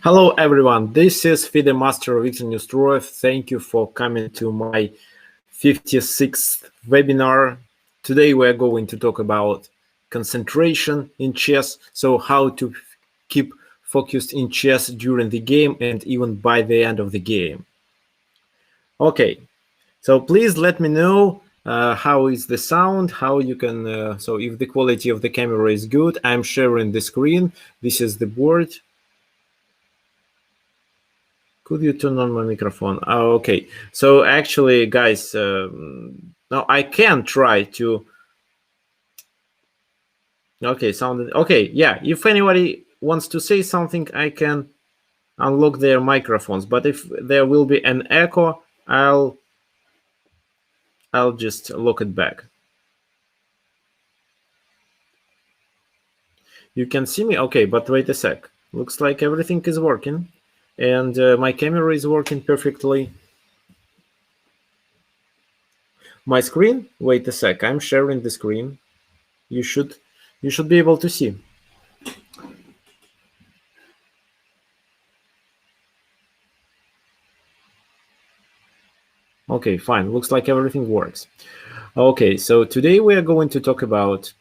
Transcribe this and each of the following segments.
Hello everyone, this is FIDE Master Viktor Nestroev. Thank you for coming to my 56th webinar. Today we're going to talk about concentration in chess, so how to keep focused in chess during the game and even by the end of the game. Okay, so please let me know how is the sound, how you can, so if the quality of the camera is good. I'm sharing the screen. This is the board. Could you turn on my microphone? Oh, okay. So actually, guys, now I can try to. Okay, sounded okay. Yeah, if anybody wants to say something, I can unlock their microphones. But if there will be an echo, I'll just lock it back. You can see me? Okay, but wait a sec. Looks like everything is working, and my camera is working perfectly. My screen? Wait a sec. I'm sharing the screen. You should be able to see. Okay, fine. Looks like everything works. Okay, so today we are going to talk about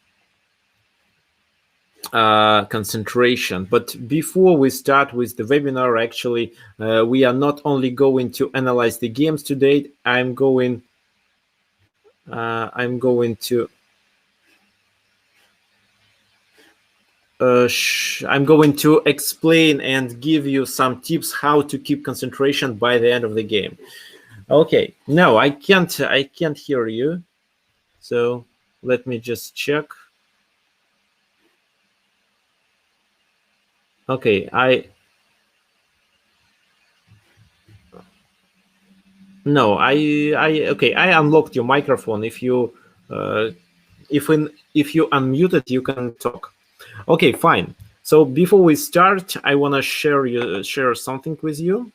concentration. But before we start with the webinar, actually, we are not only going to analyze the games today. I'm going to explain and give you some tips how to keep concentration by the end of the game. Okay, no, I can't hear you. So let me just check. Okay, no, okay, I unlocked your microphone. If you if you unmuted, you can talk. Okay, fine. So before we start, I want to share something with you.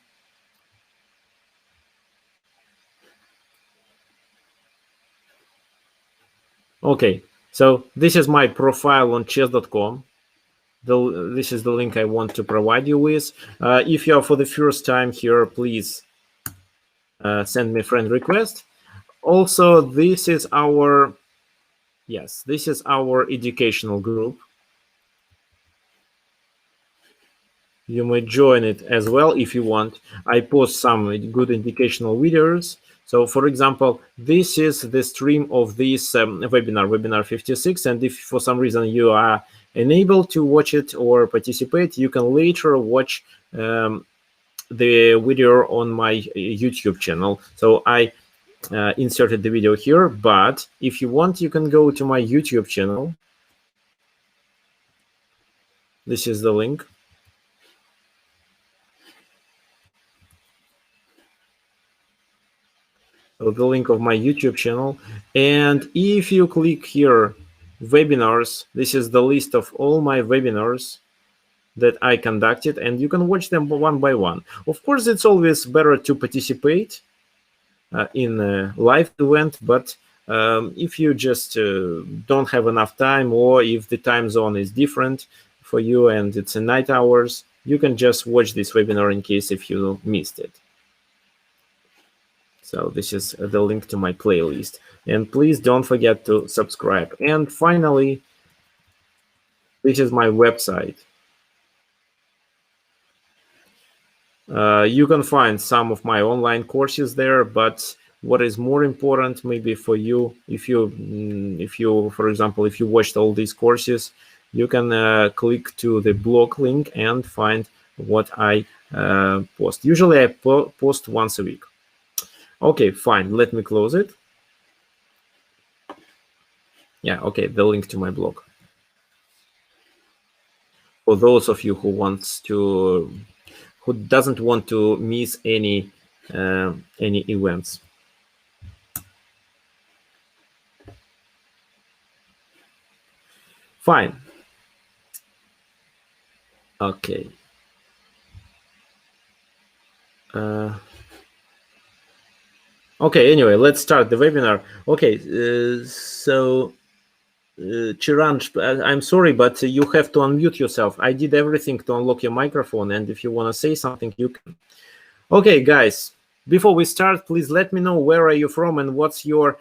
Okay, so this is my profile on chess.com. This is the link I want to provide you with. If you are for the first time here, please send me a friend request. Also, this is our educational group. You may join it as well if you want. I post some good educational videos. So, for example, this is the stream of this webinar 56. And if for some reason you are unable to watch it or participate, you can later watch the video on my YouTube channel. So I inserted the video here, but if you want, you can go to my YouTube channel. This is the link. The link of my YouTube channel. And if you click here, webinars, this is the list of all my webinars that I conducted, and you can watch them one by one. Of course, it's always better to participate in a live event, but if you just don't have enough time, or if the time zone is different for you and it's in night hours, you can just watch this webinar in case if you missed it. So this is the link to my playlist. And please don't forget to subscribe. And finally, this is my website. You can find some of my online courses there, but what is more important maybe for you, if you, for example, if you watched all these courses, you can click to the blog link and find what I post. Usually I post once a week. Okay, fine. Let me close it. Yeah, okay, the link to my blog. For those of you who doesn't want to miss any events. Fine. Okay. Okay, anyway, let's start the webinar. Okay, so Chiranj, I'm sorry, but you have to unmute yourself. I did everything to unlock your microphone, and if you want to say something, you can. Okay, guys, before we start, please let me know where are you from and what's your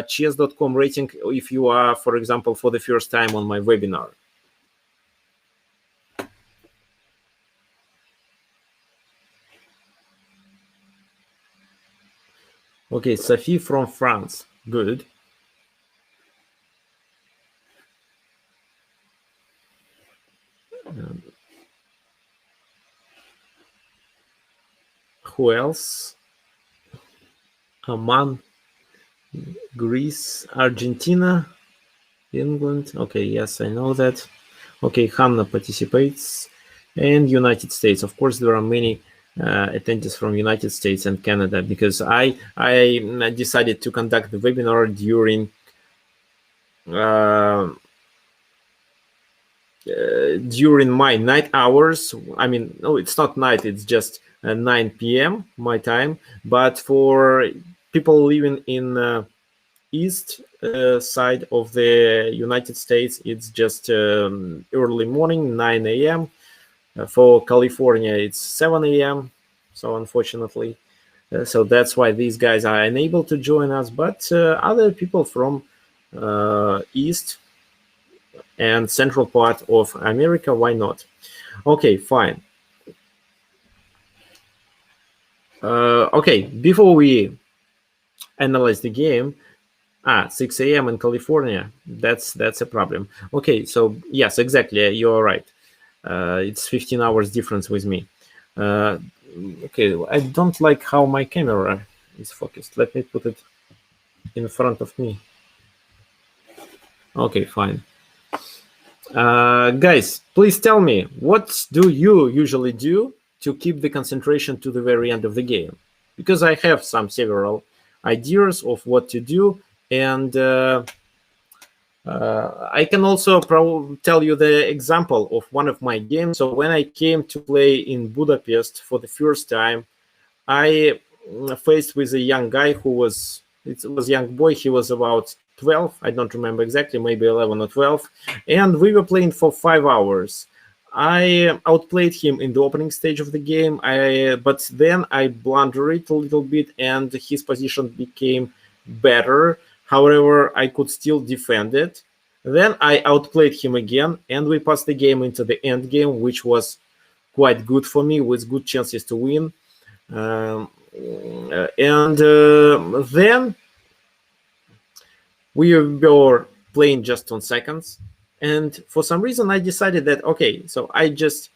chess.com rating if you are, for example, for the first time on my webinar. Okay, Sophie from France. Good. Who else? Oman, Greece, Argentina, England. Okay, yes, I know that. Okay, Hanna participates. And United States. Of course, there are many attendees from United States and Canada because I decided to conduct the webinar during my night hours. I mean, no, it's not night, it's just 9 p.m. my time. But for people living in east side of the United States, it's just early morning, 9 a.m. For California, it's 7 a.m. So unfortunately, so that's why these guys are unable to join us. But other people from east and central part of America, why not? Okay, fine. Okay, before we analyze the game, 6 a.m. in California, that's a problem. Okay, so yes, exactly, you're right. It's 15 hours difference with me. Okay, I don't like how my camera is focused. Let me put it in front of me. Okay, fine. Guys, please tell me, what do you usually do to keep the concentration to the very end of the game? Because I have several ideas of what to do, and I can also tell you the example of one of my games. So when I came to play in Budapest for the first time, I faced with a young guy who was young boy. He was about 12. I don't remember exactly, maybe 11 or 12. And we were playing for 5 hours. I outplayed him in the opening stage of the game, but then I blundered it a little bit and his position became better. However, I could still defend it. Then I outplayed him again, and we passed the game into the end game, which was quite good for me, with good chances to win. Then we were playing just on seconds, and for some reason I decided that, okay, so I just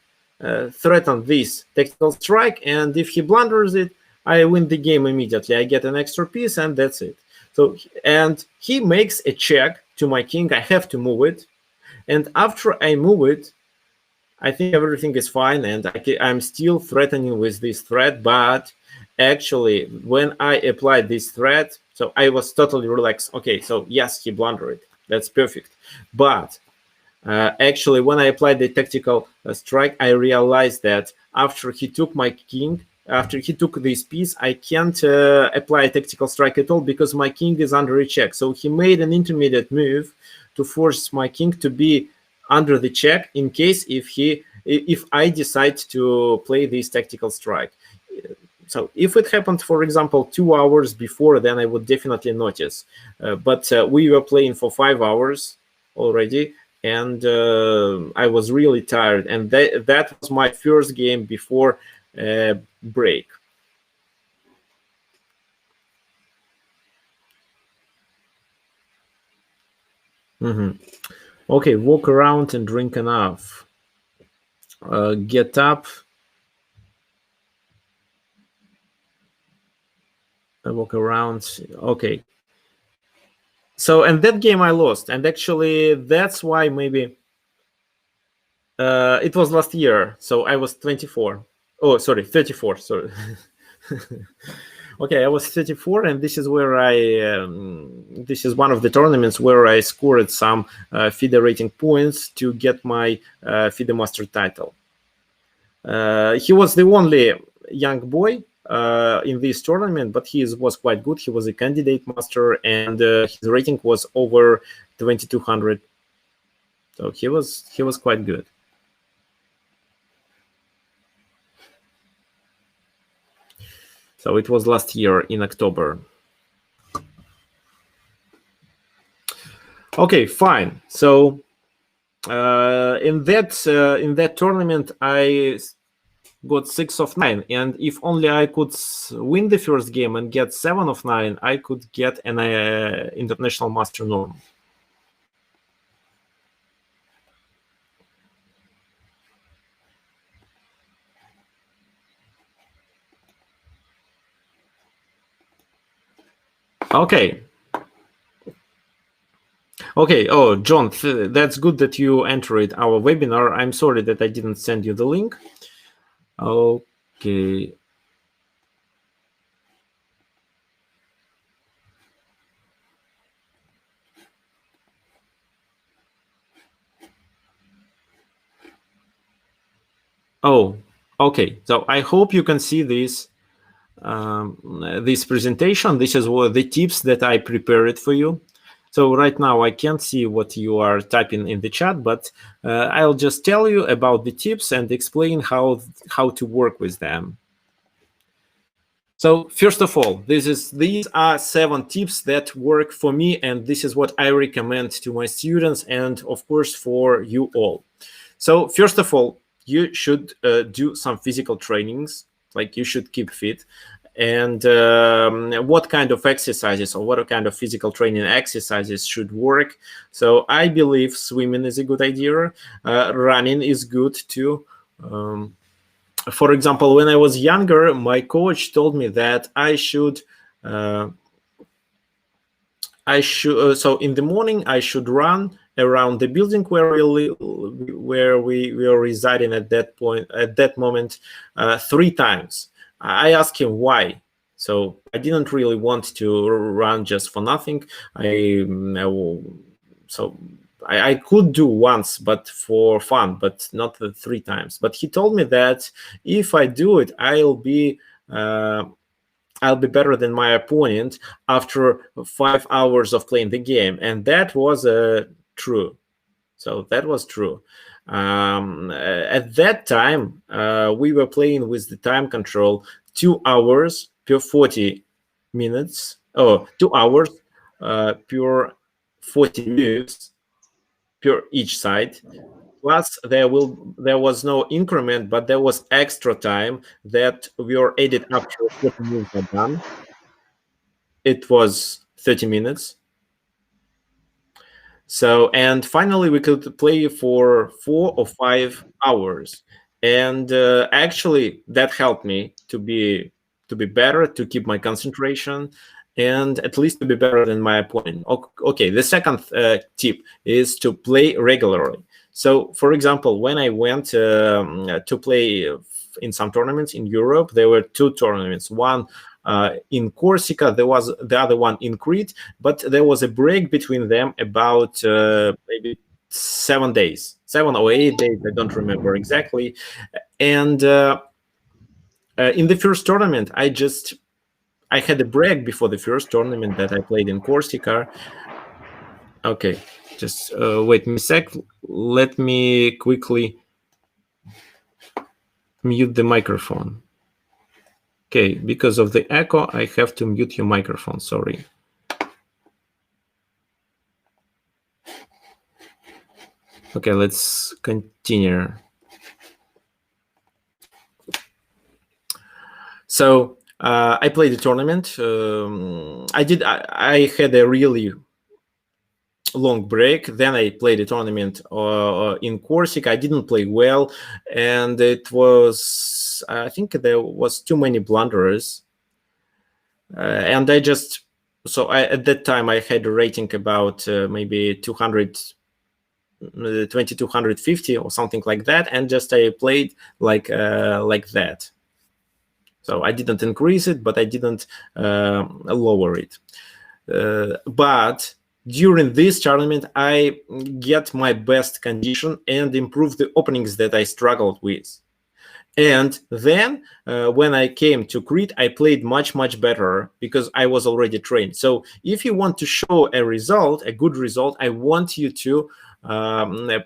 threaten this tactical strike, and if he blunders it, I win the game immediately. I get an extra piece, and that's it. So, and he makes a check to my king. I have to move it, and after I move it, I think everything is fine, and I'm still threatening with this threat. But actually, when I applied this threat, so I was totally relaxed. Okay, so yes, he blundered it. That's perfect. But actually, when I applied the tactical strike, I realized that after he took my king, after he took this piece, I can't apply a tactical strike at all because my king is under a check. So he made an intermediate move to force my king to be under the check in case if I decide to play this tactical strike. So if it happened, for example, 2 hours before, then I would definitely notice. But we were playing for 5 hours already, and I was really tired. And that was my first game before break. Okay, walk around and drink enough. Get up. I walk around. Okay. So, and that game I lost. And actually, that's why maybe it was last year. So I was 24. Oh, sorry, 34. Sorry. Okay, I was 34, and this is where this is one of the tournaments where I scored some FIDE rating points to get my FIDE Master title. He was the only young boy in this tournament, but he was quite good. He was a candidate master, and his rating was over 2200. So he was quite good. So it was last year in October. Okay, fine. So in that tournament, I got 6 of 9, and if only I could win the first game and get 7 of 9, I could get an international master norm. Okay. Okay. Oh, John, that's good that you entered our webinar. I'm sorry that I didn't send you the link. Okay. Oh, okay. So I hope you can see this this presentation. This is what the tips that I prepared for you. So right now I can't see what you are typing in the chat, but I'll just tell you about the tips and explain how to work with them. So first of all, these are 7 tips that work for me, and this is what I recommend to my students and of course for you all. So first of all, you should do some physical trainings, like you should keep fit. And what kind of exercises or what kind of physical training exercises should work? So I believe swimming is a good idea. Running is good too. For example, when I was younger, my coach told me that I should so in the morning I should run around the building where we were residing at that moment 3 times. I asked him why. So I didn't really want to run just for nothing. I could do once, but for fun, but not the 3 times. But he told me that if I do it, I'll be better than my opponent after 5 hours of playing the game, and that was true. So that was true. At that time, we were playing with the time control 2 hours per 40 minutes. Oh, 2 hours per 40 moves per each side. Plus, there was no increment, but there was extra time that we were added after 40 moves are done. It was 30 minutes. So, and finally, we could play for 4 or 5 hours, and actually, that helped me to be better, to keep my concentration, and at least to be better than my opponent. Okay, the second tip is to play regularly. So, for example, when I went to play in some tournaments in Europe, there were 2 tournaments. One in Corsica, there was the other one in Crete, but there was a break between them about maybe 7 days, 7 or 8 days, I don't remember exactly. And in the first tournament, I had a break before the first tournament that I played in Corsica. Okay, just wait me a sec. Let me quickly mute the microphone. Okay, because of the echo, I have to mute your microphone, sorry. Okay, let's continue. So I played the tournament. I had a really long break. Then I played a tournament in Corsica. I didn't play well, and I think there was too many blunders, and at that time I had a rating about maybe 250 or something like that, and just I played like that. So I didn't increase it, but I didn't lower it. But during this tournament, I get my best condition and improve the openings that I struggled with. And then when I came to Crete, I played much better because I was already trained. So if you want to show a result, a good result, I want you to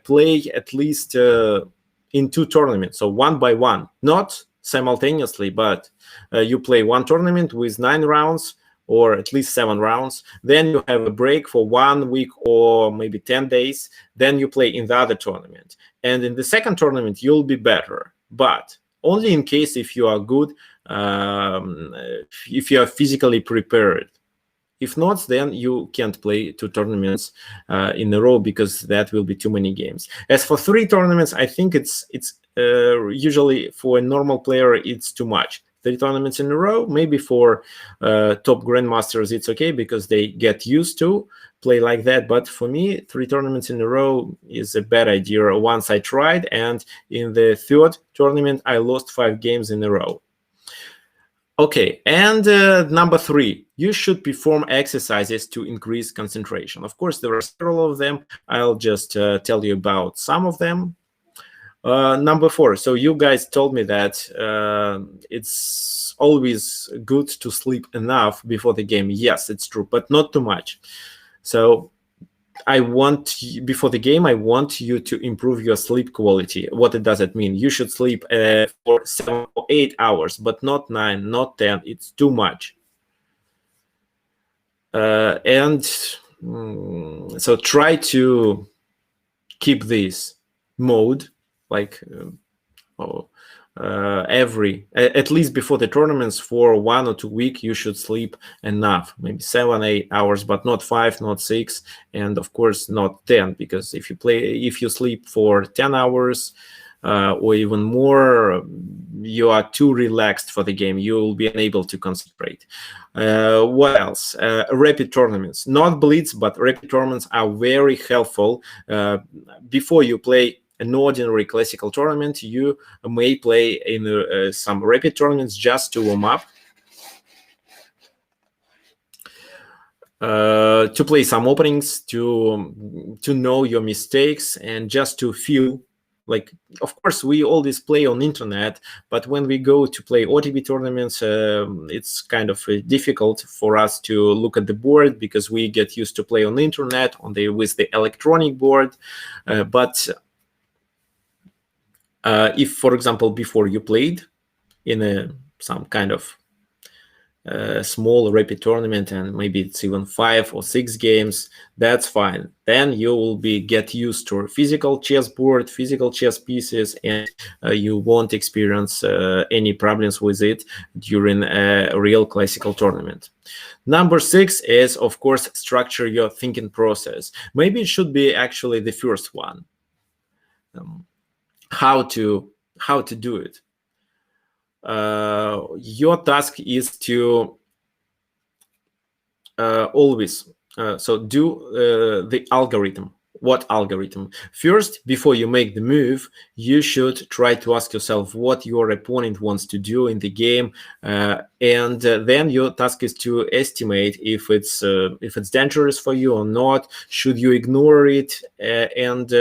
play at least in 2 tournaments, so 1 by 1, not simultaneously, but you play 1 tournament with 9 rounds or at least 7 rounds. Then you have a break for 1 week or maybe 10 days. Then you play in the other tournament. And in the second tournament, you'll be better. But only in case if you are good, if you are physically prepared. If not, then you can't play 2 tournaments in a row because that will be too many games. As for 3 tournaments, I think it's usually for a normal player, it's too much. 3 tournaments in a row, maybe for top grandmasters, it's okay because they get used to play like that. But for me, 3 tournaments in a row is a bad idea. Once I tried, and in the 3rd tournament, I lost 5 games in a row. Okay, and number 3, you should perform exercises to increase concentration. Of course, there are several of them. I'll just tell you about some of them. Number 4, so you guys told me that it's always good to sleep enough before the game. Yes, it's true, but not too much. So before the game, I want you to improve your sleep quality. What does it mean? You should sleep for 7 or 8 hours, but not 9, not 10. It's too much. So try to keep this mode like at least before the tournaments for 1 or 2 weeks, you should sleep enough, maybe 7, 8 hours, but not 5, not 6, and of course not 10, because if you sleep for 10 hours or even more, you are too relaxed for the game. You will be unable to concentrate. What else? Rapid tournaments, not blitz, but rapid tournaments are very helpful. Before you play an ordinary classical tournament, you may play in some rapid tournaments just to warm up, to play some openings, to know your mistakes, and just to feel like, of course, we always play on internet, but when we go to play OTB tournaments, it's kind of difficult for us to look at the board because we get used to play on the internet with the electronic board. But if, for example, before you played in some kind of small rapid tournament, and maybe it's even 5 or 6 games, that's fine. Then you will get used to physical chessboard, physical chess pieces, and you won't experience any problems with it during a real classical tournament. Number 6 is, of course, structure your thinking process. Maybe it should be actually the first one. How to do it. Your task is to always do the algorithm. What algorithm? First, before you make the move, you should try to ask yourself what your opponent wants to do in the game, and then your task is to estimate if it's dangerous for you or not. Should you ignore it and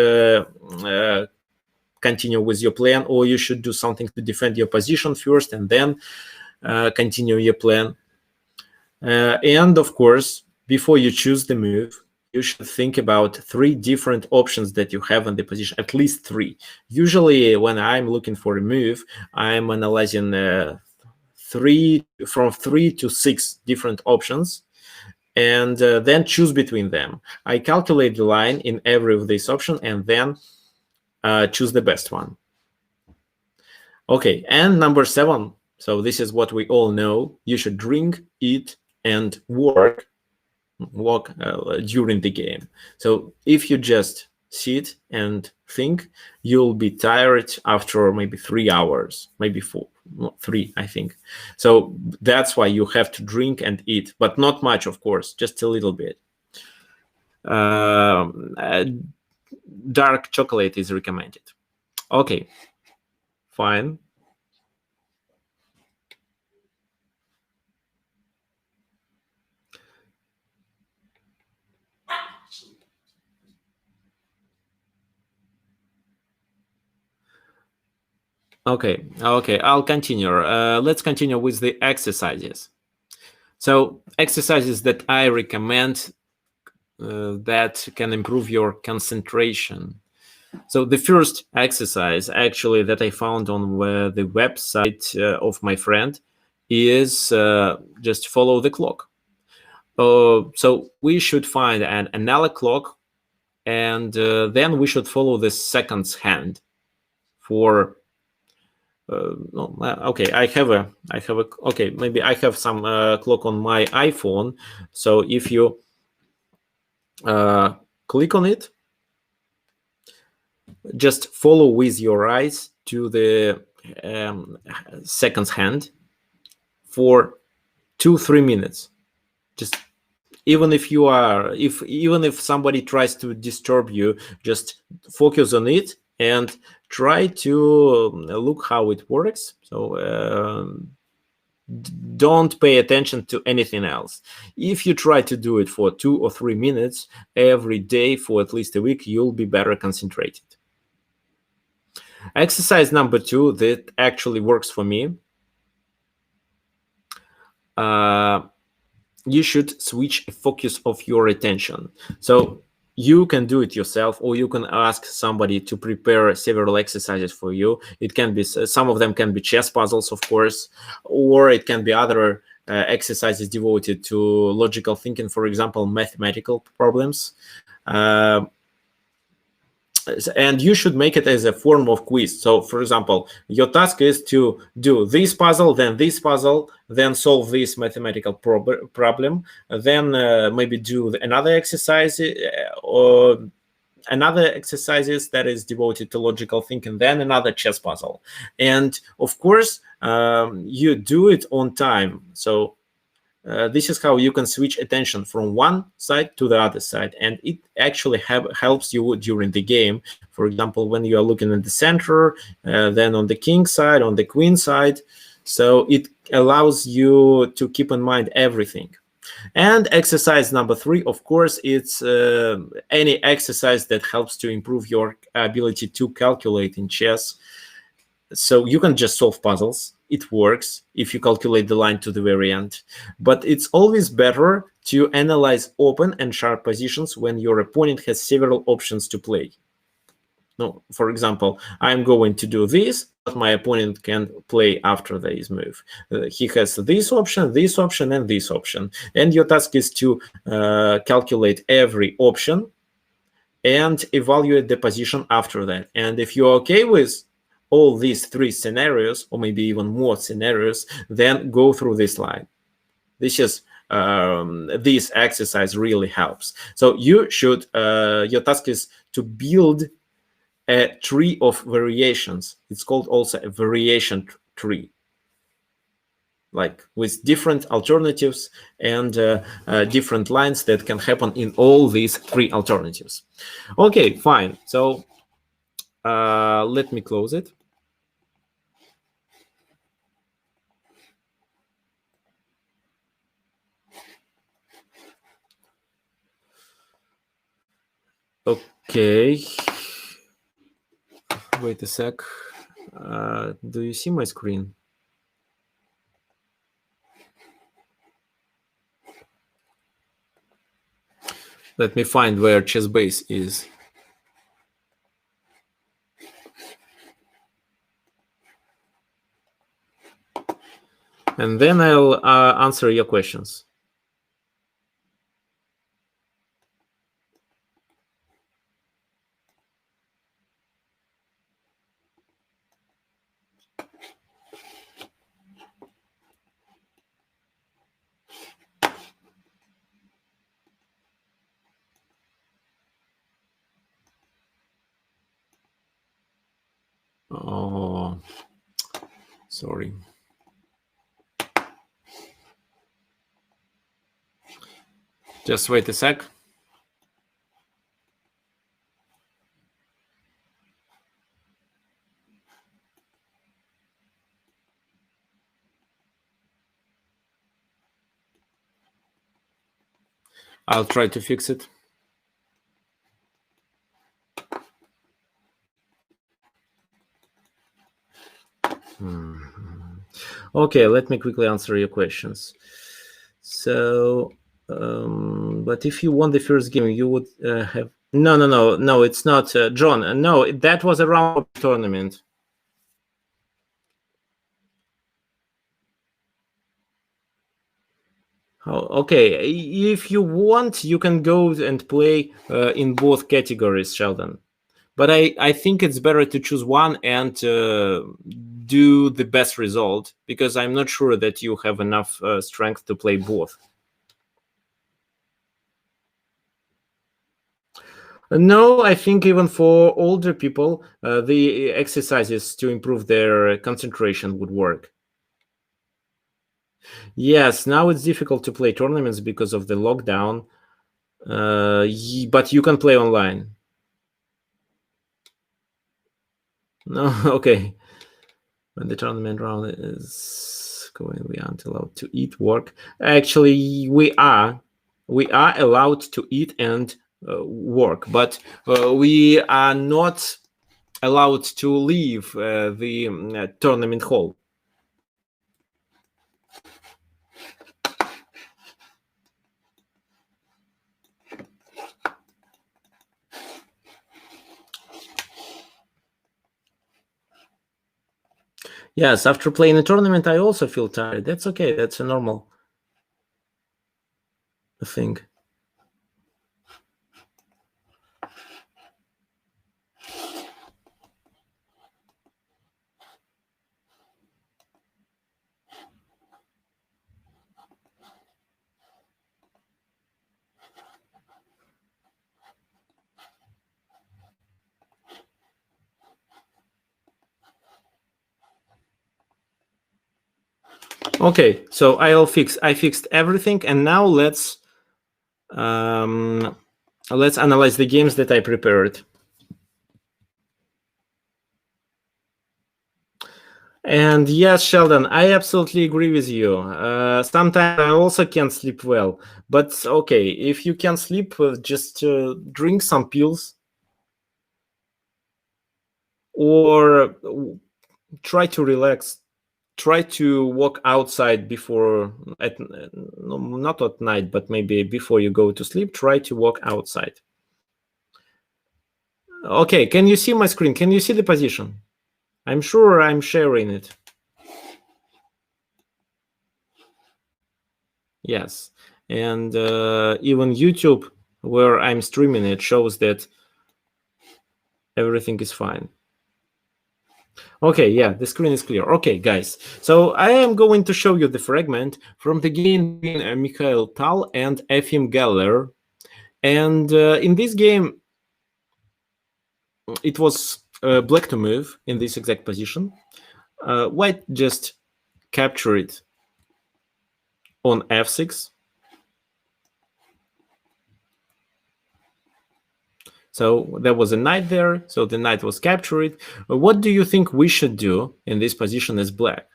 continue with your plan, or you should do something to defend your position first and then continue your plan. And of course, before you choose the move, you should think about 3 different options that you have in the position, at least 3. Usually, when I'm looking for a move, I'm analyzing from 3 to 6 different options, and then choose between them. I calculate the line in every of these options, and then choose the best one. Okay, and number 7. So this is what we all know. You should drink, eat, and walk during the game. So if you just sit and think, you'll be tired after maybe 3 hours, maybe 4, not 3, I think. So that's why you have to drink and eat, but not much, of course, just a little bit. Dark chocolate is recommended. Okay, fine. Okay, I'll continue. Let's continue with the exercises. So exercises that I recommend that can improve your concentration. So the first exercise actually that I found on the website of my friend is just follow the clock. So we should find an analog clock, and then we should follow the seconds hand for no, okay, okay, maybe I have some clock on my iPhone. So if you click on it, just follow with your eyes to the seconds hand for 2-3 minutes. Just even if you are even if somebody tries to disturb you, just focus on it and try to look how it works. So don't pay attention to anything else. If you try to do it for 2 or 3 minutes every day for at least a week, you'll be better concentrated. Exercise number 2 that actually works for me. You should switch a focus of your attention. So you can do it yourself, or you can ask somebody to prepare several exercises for you. It can be, some of them can be chess puzzles, of course, or it can be other exercises devoted to logical thinking, for example, mathematical problems. And you should make it as a form of quiz. So for example, your task is to do this puzzle, then solve this mathematical problem, then maybe do another exercise or another exercises that is devoted to logical thinking, then another chess puzzle. And of course, you do it on time. So this is how you can switch attention from one side to the other side, and it actually helps you during the game. For example, when you are looking at the center, then on the king side, on the queen side. So it allows you to keep in mind everything. And exercise number 3, of course, it's any exercise that helps to improve your ability to calculate in chess. So you can just solve puzzles. It works if you calculate the line to the very end. But it's always better to analyze open and sharp positions when your opponent has several options to play. No, for example, I'm going to do this, but my opponent can play after this move. He has this option, and this option. And your task is to calculate every option and evaluate the position after that. And if you're okay with all these 3 scenarios, or maybe even more scenarios, then go through this line. This exercise really helps. So you should, your task is to build a tree of variations. It's called also a variation tree, like with different alternatives and different lines that can happen in all these 3 alternatives. Okay, fine. So let me close it. Okay. Wait a sec. Do you see my screen? Let me find where ChessBase is. And then I'll answer your questions. Oh, sorry. Just wait a sec. I'll try to fix it. Okay, let me quickly answer your questions. So, but if you won the first game, you would have... No, it's not, John. No, that was a round tournament. Okay, if you want, you can go and play in both categories, Sheldon. But I think it's better to choose one and do the best result, because I'm not sure that you have enough strength to play both. No, I think even for older people, the exercises to improve their concentration would work. Yes, now it's difficult to play tournaments because of the lockdown, but you can play online. No, okay. When the tournament round is going, we aren't allowed to eat, work. Actually, we are allowed to eat and work, but we are not allowed to leave the tournament hall. Yes, after playing a tournament, I also feel tired. That's okay. That's a normal thing. Okay, so I fixed everything, and now let's analyze the games that I prepared. And yes, Sheldon, I absolutely agree with you. Sometimes I also can't sleep well, but okay, if you can sleep, just drink some pills or try to relax. Try to walk outside before, not at night, but maybe before you go to sleep. Try to walk outside. Okay, can you see my screen? Can you see the position? I'm sure I'm sharing it. Yes, and even YouTube, where I'm streaming it, shows that everything is fine. Okay, yeah, the screen is clear. Okay, guys, so I am going to show you the fragment from the game between Mikhail Tal and Efim Geller. And in this game, it was black to move in this exact position. White just capture it on f6. So there was a knight there, so the knight was captured. What do you think we should do in this position as black?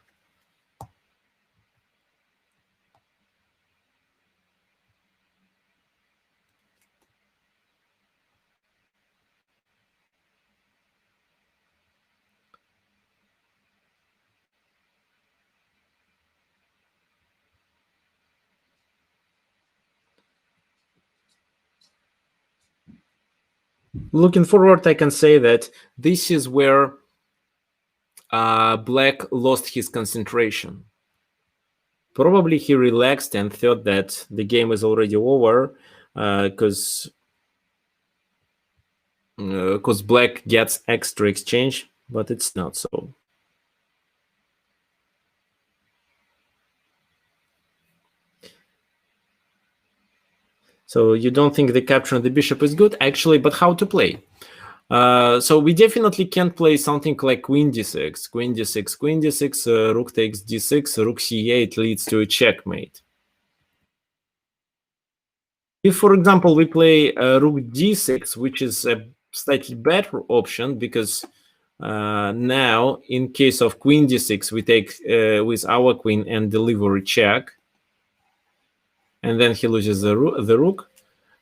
Looking forward, I can say that this is where black lost his concentration. Probably he relaxed and thought that the game is already over, because black gets extra exchange, but it's not so. So you don't think the capturing the bishop is good? Actually, but how to play? So we definitely can't play something like queen d6, queen d6, queen d6, rook takes d6, rook c8 leads to a checkmate. If, for example, we play rook d6, which is a slightly better option, because now, in case of queen d6, we take with our queen and deliver a check, and then he loses the rook.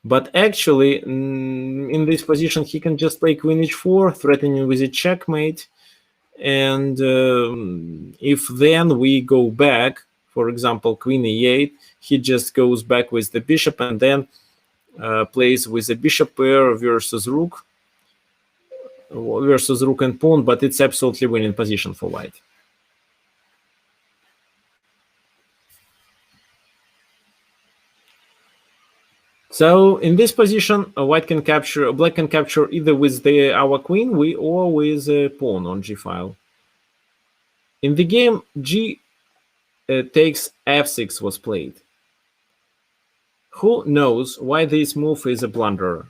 But actually, in this position, he can just play queen h4, threatening with a checkmate. And if then we go back, for example, queen e8, he just goes back with the bishop and then plays with a bishop pair versus rook and pawn, but it's absolutely winning position for white. So in this position, black can capture either with our queen or with a pawn on g file. In the game, g takes f6 was played. Who knows why this move is a blunder?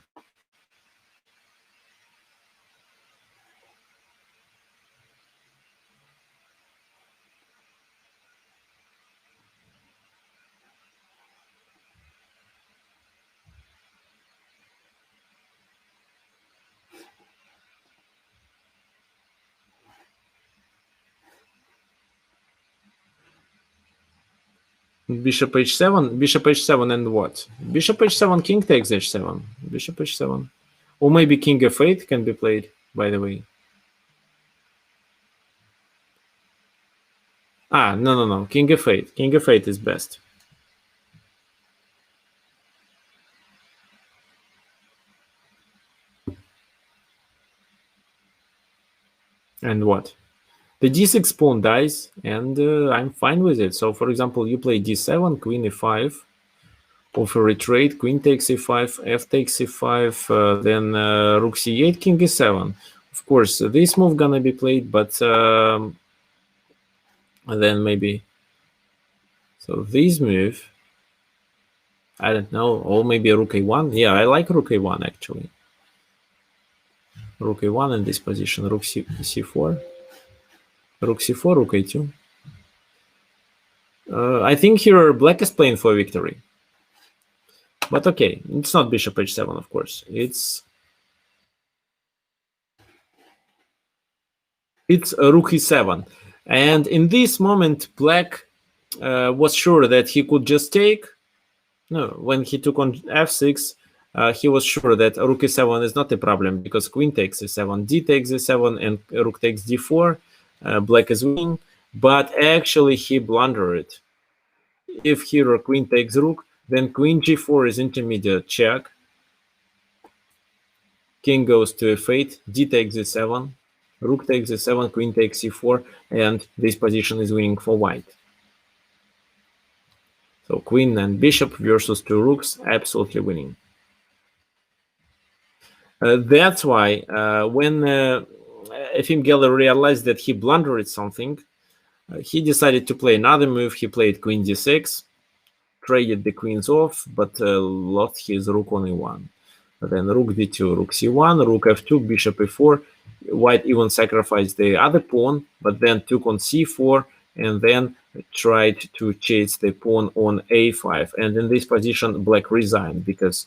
Bishop h7 and what? Bishop h7, king takes h7, bishop h7. Or maybe king f8 can be played, by the way. No, king f8. King f8 is best. And what? The d6 pawn dies, and I'm fine with it. So, for example, you play d7, queen e5, offer retreat, queen takes e5, f takes e5, then rook c8, king e7. Of course, this move gonna be played, but then maybe. So this move, I don't know, or maybe rook a1. Yeah, I like rook a1 actually. Rook a1 in this position, rook c4. Rook c4, rook a2. I think here black is playing for victory. But okay, it's not bishop h7, of course. It's rook e7. And in this moment, black was sure that he could just take. No, when he took on f6, he was sure that rook e7 is not a problem because queen takes e7, d takes e7, and rook takes d4. Black is winning, but actually he blundered. If here queen takes rook, then queen g4 is intermediate check. King goes to f8, d takes e7, rook takes e7, queen takes e4, and this position is winning for white. So queen and bishop versus two rooks, absolutely winning. That's why when Efim Geller realized that he blundered something, he decided to play another move. He played queen d6, traded the queens off, but lost his rook on e1. Then rook d2, rook c1, rook f2, bishop e4. White even sacrificed the other pawn, but then took on c4 and then tried to chase the pawn on a5. And in this position, black resigned because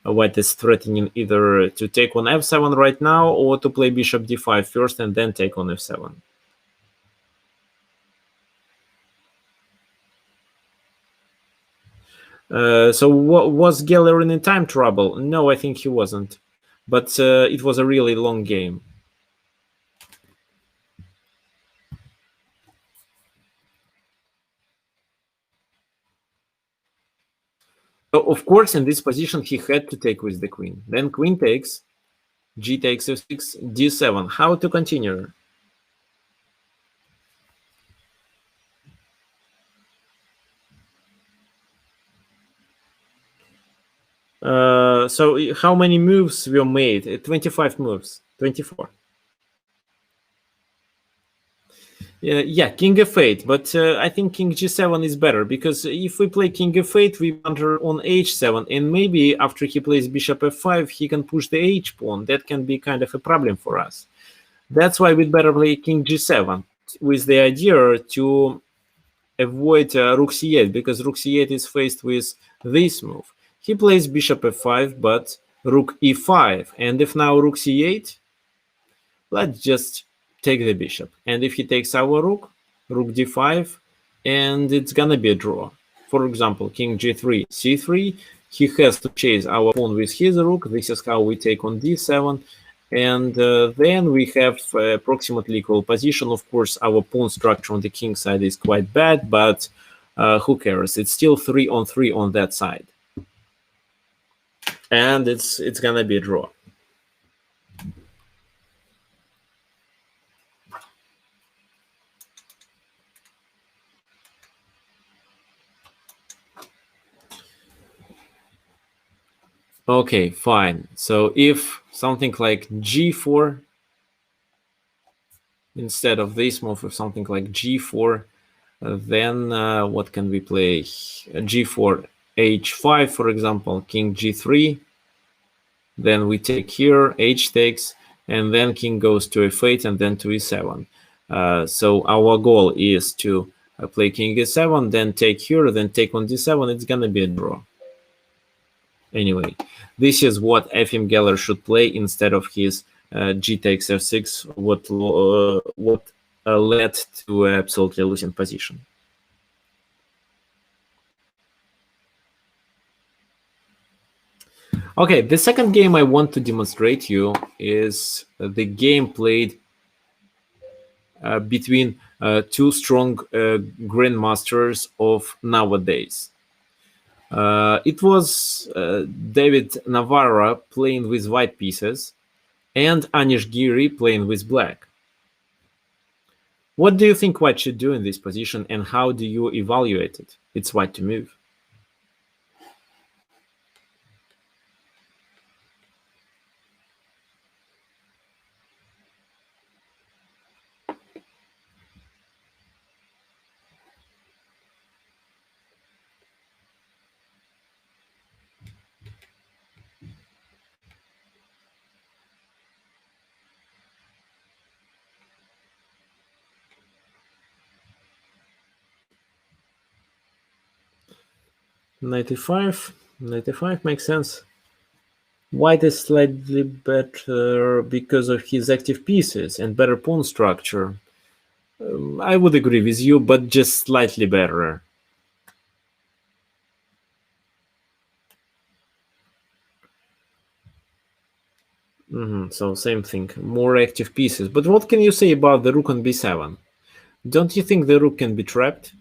white is threatening either to take on f7 right now or to play bishop d5 first and then take on f7. So was Geller in time trouble? No, I think he wasn't. But it was a really long game. So of course, in this position, he had to take with the queen. Then queen takes, g takes f6, d7. How to continue? So how many moves were made? 25 moves, 24. Yeah, king f8, but I think king g7 is better because if we play king f8, we wander on h7, and maybe after he plays bishop f5, he can push the h pawn. That can be kind of a problem for us. That's why we'd better play king g7 with the idea to avoid rook c8, because rook c8 is faced with this move. He plays bishop f5, but rook e5, and if now rook c8, let's just take the bishop. And if he takes our rook d5, and it's gonna be a draw. For example, king g3, c3, he has to chase our pawn with his rook. This is how we take on d7, And then we have approximately equal position. Of course, our pawn structure on the king side is quite bad, but who cares? It's still 3-on-3 on that side. And it's gonna be a draw. Okay, fine. So if something like g4 instead of this move, or something like g4, then what can we play? G4, h5, for example, king g3. Then we take here, h takes, and then king goes to f8 and then to e7. So our goal is to play king e7, then take here, then take on d7. It's gonna be a draw. Anyway, this is what Efim Geller should play instead of his g takes f6, what led to absolutely losing position. Okay, the second game I want to demonstrate you is the game played between two strong grandmasters of nowadays. It was David Navarra playing with white pieces and Anish Giri playing with black. What do you think white should do in this position, and how do you evaluate it? It's white to move. Knight e5. Knight e5 makes sense. White is slightly better because of his active pieces and better pawn structure. I would agree with you, but just slightly better. So same thing, more active pieces. But what can you say about the rook on b7? Don't you think the rook can be trapped?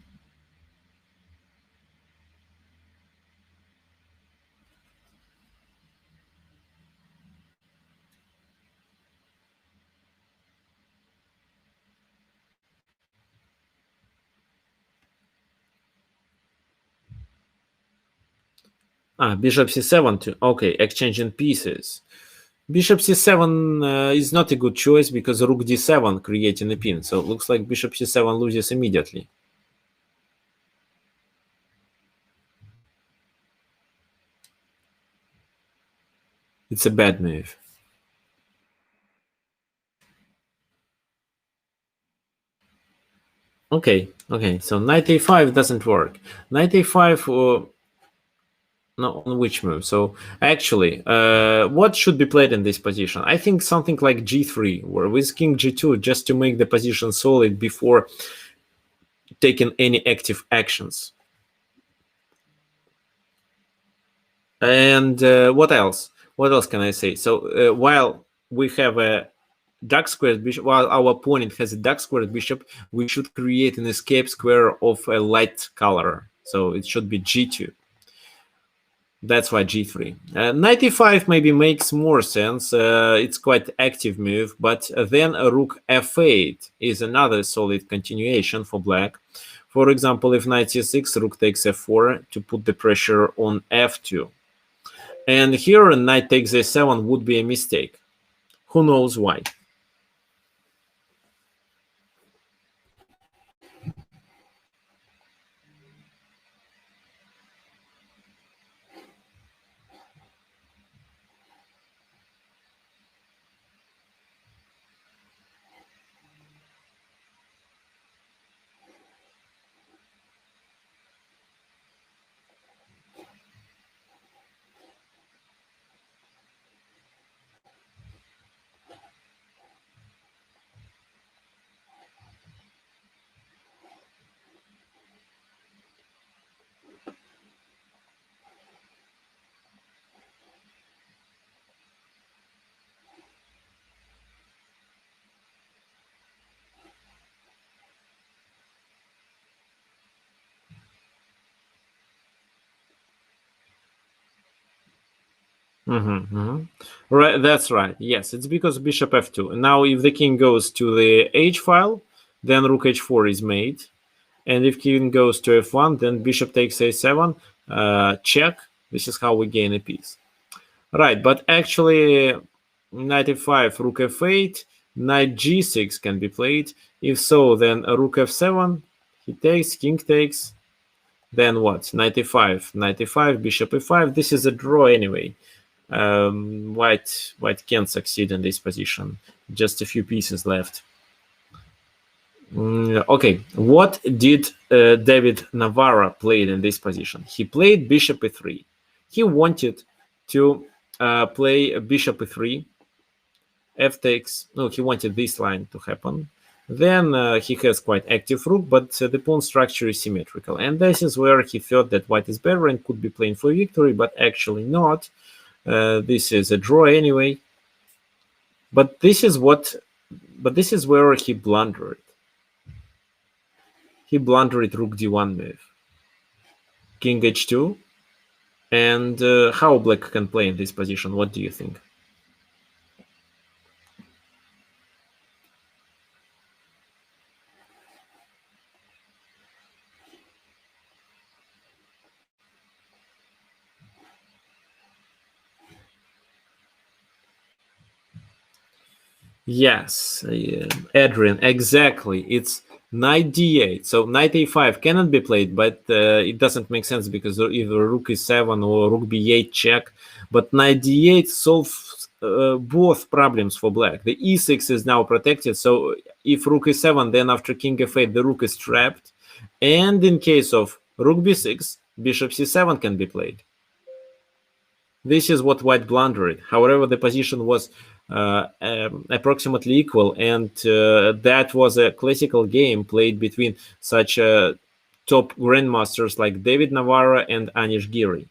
Bishop c7 too. Okay, exchanging pieces. Bishop c7 is not a good choice because rook d7 creating a pin. So it looks like bishop c7 loses immediately. It's a bad move. Okay, so knight a5 doesn't work. Knight a5, no, on which move? So actually, what should be played in this position? I think something like g3, or with king g2, just to make the position solid before taking any active actions. And what else? What else can I say? So while we have a dark squared bishop, while our opponent has a dark squared bishop, we should create an escape square of a light color. So it should be g2. That's why g3. Knight e5 maybe makes more sense. It's quite active move, but then a rook f8 is another solid continuation for black. For example, if knight c6, rook takes f4 to put the pressure on f2. And here knight takes a7 would be a mistake. Who knows why? Right, that's right. Yes, it's because bishop f2. Now, if the king goes to the h file, then rook h4 is made. And if king goes to f1, then bishop takes a7, check. This is how we gain a piece. Right, but actually, knight f5, rook f8, knight g6 can be played. If so, then rook f7, he takes, king takes. Then what? Knight e5, knight e5, bishop e5. This is a draw anyway. White can't succeed in this position. Just a few pieces left. Okay, what did David Navarra played in this position? He played bishop e3. He wanted to play bishop e3, f takes. No, he wanted this line to happen. Then he has quite active rook, but the pawn structure is symmetrical. And this is where he thought that white is better and could be playing for victory, but actually not. This is a draw anyway. But this is where he blundered. He blundered rook d1 move. King h2. And how black can play in this position? What do you think? Yes, Adrian, exactly. It's knight d8. So knight a5 cannot be played, but it doesn't make sense because either rook e7 or rook b8 check. But knight d8 solves both problems for black. The e6 is now protected. So if rook e7, then after king f8, the rook is trapped. And in case of rook b6, bishop c7 can be played. This is what white blundered. However, the position was approximately equal, and that was a classical game played between such top grandmasters like David Navarra and Anish Giri.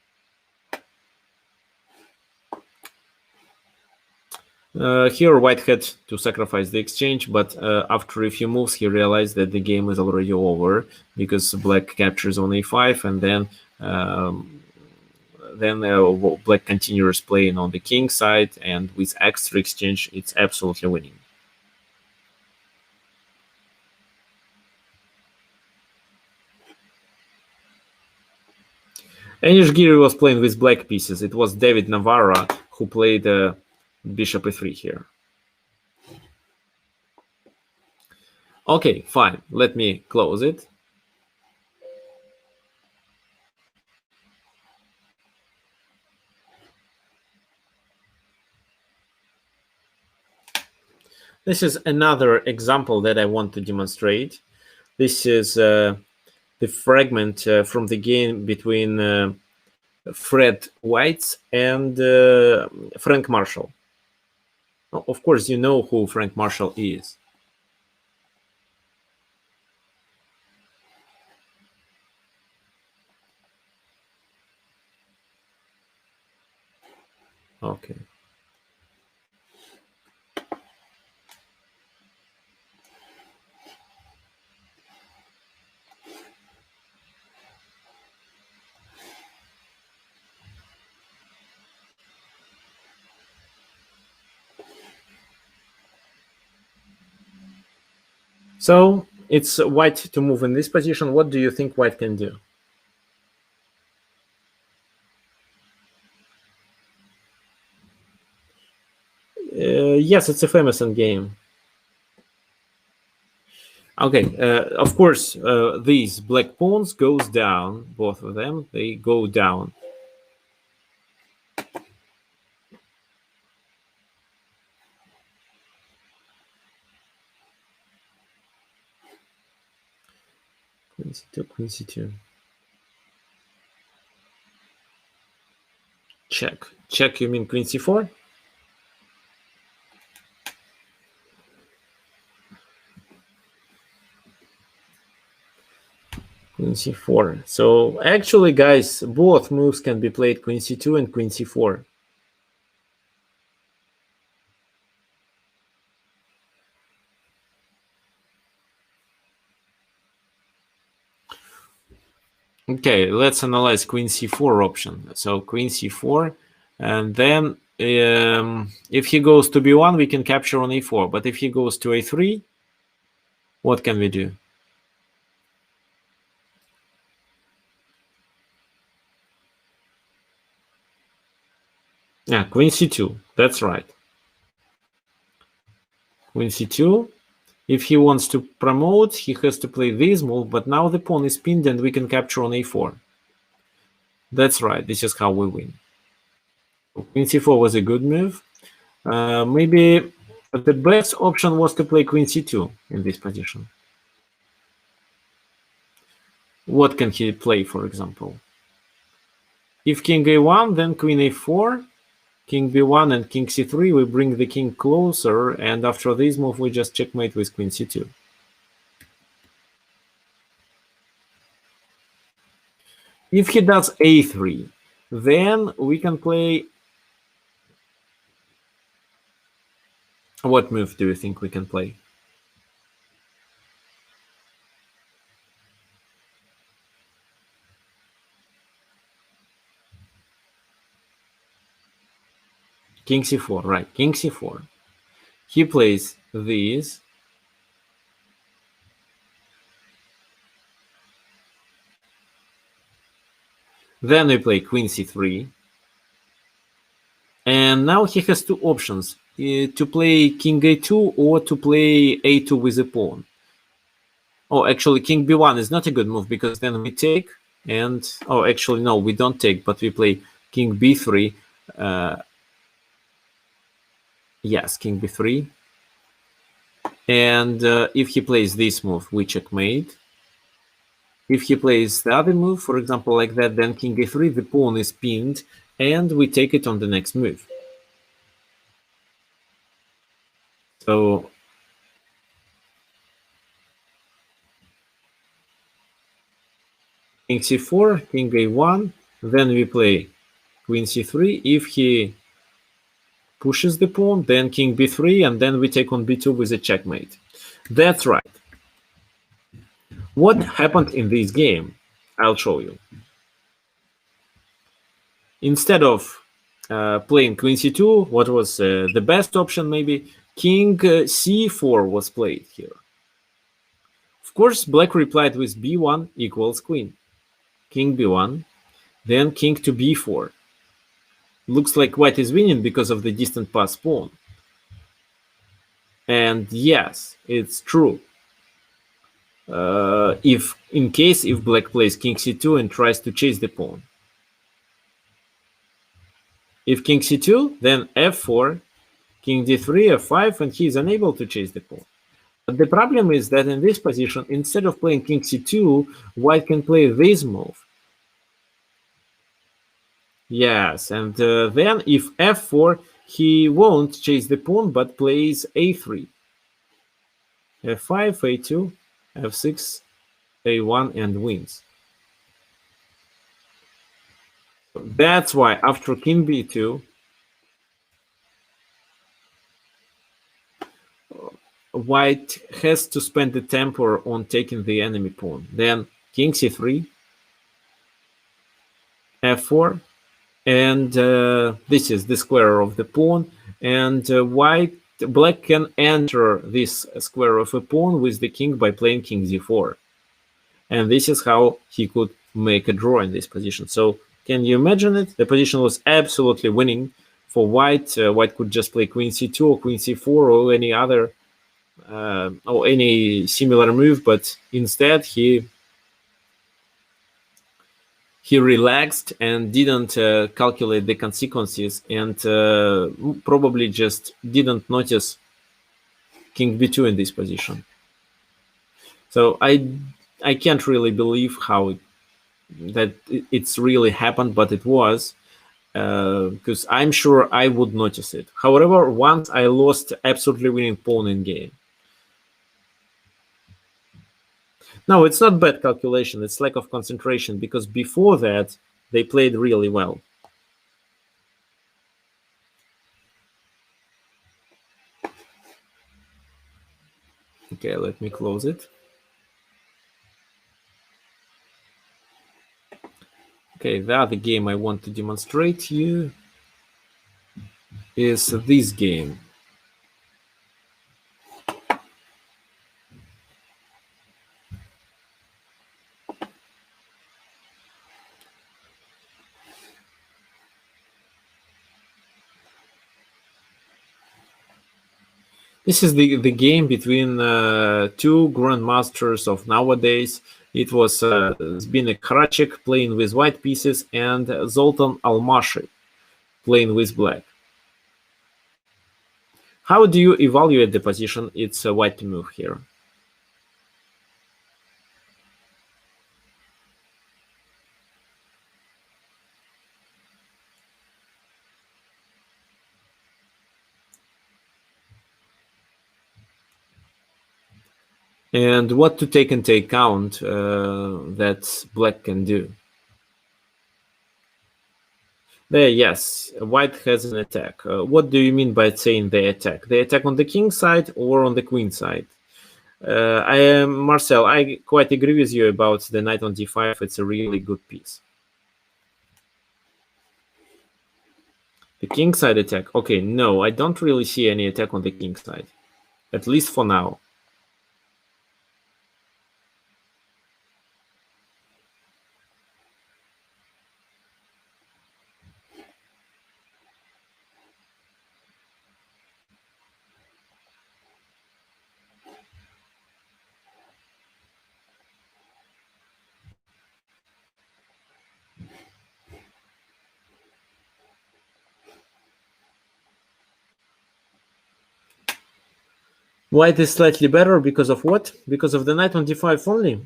Here white had to sacrifice the exchange, but after a few moves he realized that the game is already over because black captures on a5, and then black continues playing on the king side, and with extra exchange, it's absolutely winning. Anish Giri was playing with black pieces. It was David Navarra who played bishop e3 here. Okay, fine. Let me close it. This is another example that I want to demonstrate. This is the fragment from the game between Fred Weitz and Frank Marshall. Of course, you know who Frank Marshall is. Okay. So it's white to move in this position. What do you think white can do? Yes, it's a famous game. Okay, of course, these black pawns goes down, both of them, they go down. Queen c2, queen c2. Check. Check, you mean queen c4? Queen c4. So actually, guys, both moves can be played, queen c2 and queen c4. Okay, let's analyze queen c4 option. So queen c4, And then if he goes to b1, we can capture on a4. But if he goes to a3, what can we do? Yeah, queen c2. That's right. Queen c2. If he wants to promote, he has to play this move, but now the pawn is pinned and we can capture on a4. That's right. This is how we win. Queen c4 was a good move. Maybe the best option was to play queen c2 in this position. What can he play, for example? If king a1, then queen a4, king b1 and king c3, we bring the king closer, and after this move we just checkmate with queen c2. If he does a3, then we can play... What move do you think we can play? King c4, right, king c4. He plays this. Then we play queen c3. And now he has two options, to play king a2 or to play a2 with a pawn. Oh, actually, king b1 is not a good move because then we take and... Oh, actually, no, we don't take, but we play king b3. Yes, king b3. And if he plays this move, we checkmate. If he plays the other move, for example, like that, then king a3, the pawn is pinned, and we take it on the next move. So king c4, king a1, then we play queen c3. If he pushes the pawn, then king b3, and then we take on b2 with a checkmate. That's right. What happened in this game? I'll show you. Instead of playing queen c2, what was the best option? Maybe king c4 was played here. Of course, black replied with b1 equals queen. King b1, then king to b4. Looks like white is winning because of the distant pass pawn. And yes, it's true. If black plays king c2 and tries to chase the pawn. If king c2, then f4, king d3, f5, and he is unable to chase the pawn. But the problem is that in this position, instead of playing king c2, white can play this move. Yes, and then if f4, he won't chase the pawn, but plays a3. f5, a2, f6, a1, and wins. That's why after king b2, white has to spend the temper on taking the enemy pawn. Then king c3, f4, and this is the square of the pawn, and black can enter this square of a pawn with the king by playing king d4, and this is how he could make a draw in this position. So can you imagine it? The position was absolutely winning for white. White could just play queen c2 or queen c4 or any other or any similar move, but instead he relaxed and didn't calculate the consequences, and probably just didn't notice king b2 in this position. So I can't really believe how that it's really happened, but it was, because I'm sure I would notice it. However, once I lost absolutely winning pawn in game. No, it's not bad calculation, it's lack of concentration, because before that they played really well. Okay, let me close it. Okay, the other game I want to demonstrate to you. is this game. This is the game between two grandmasters of nowadays. It was Zbigniew Krachek playing with white pieces and Zoltan Almashi playing with black. How do you evaluate the position it's white to move here? And what to take into account that black can do? There, yes, white has an attack. What do you mean by saying they attack? They attack on the king side or on the queen side? Marcel, I quite agree with you about the knight on d5. It's a really good piece. The king side attack. Okay, no, I don't really see any attack on the king side, at least for now. White is slightly better because of what? Because of the knight on d5 only?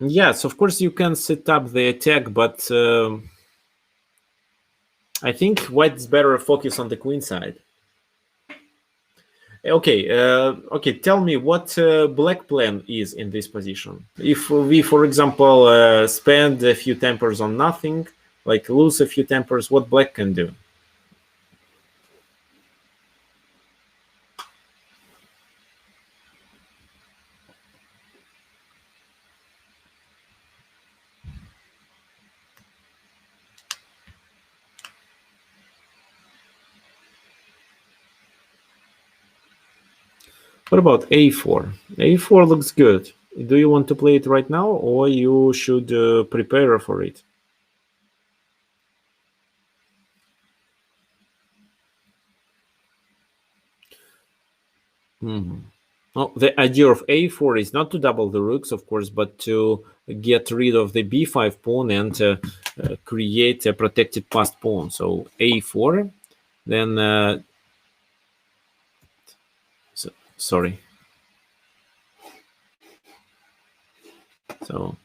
Yes, of course you can set up the attack, but I think white is better focus on the queen side. Okay, tell me what black plan is in this position. If we, for example, spend a few tempers on nothing, like lose a few tempers, what black can do? What about a4? a4 looks good. Do you want to play it right now, or you should prepare for it? Well, the idea of a4 is not to double the rooks, of course, but to get rid of the b5 pawn and create a protected passed pawn. So a4, then sorry. So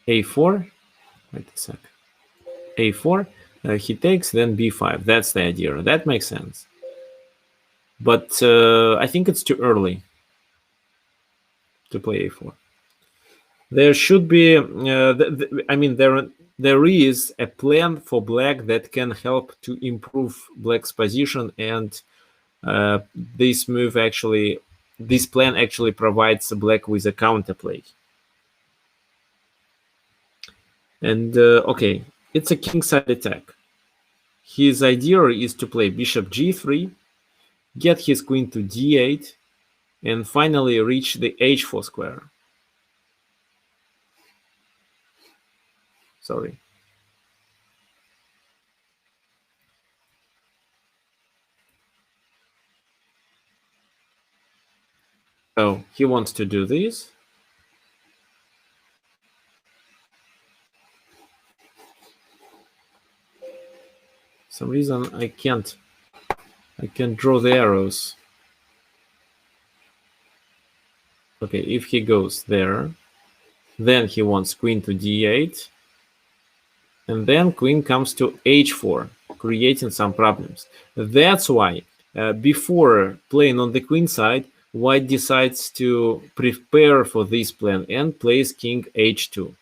a4, wait a sec. a4, he takes, then b5. That's the idea. That makes sense. But I think it's too early to play a4. There should be, I mean, there is a plan for black that can help to improve black's position, and this plan actually provides black with a counterplay. And okay, it's a kingside attack. His idea is to play bishop g3, get his queen to d8, and finally reach the h4 square. Sorry. Oh, he wants to do this. Some reason I can't draw the arrows. Okay, if he goes there, then he wants queen to d8, and then queen comes to h4, creating some problems. That's why before playing on the queen side, white decides to prepare for this plan and plays king h2.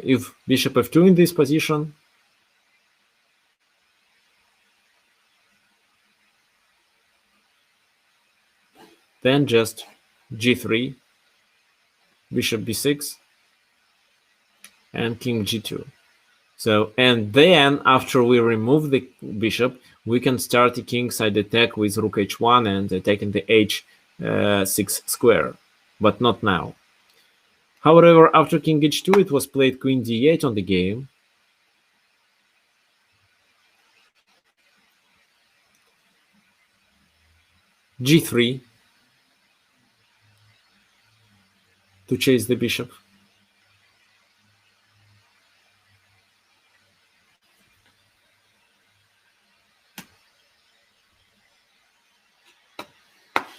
If bishop f2 in this position, then just g3, bishop b6, and king g2. So, and then after we remove the bishop, we can start a kingside attack with rook h1 and attacking the h6 square, but not now. However, after king h2, it was played queen d8 on the game. g3 to chase the bishop.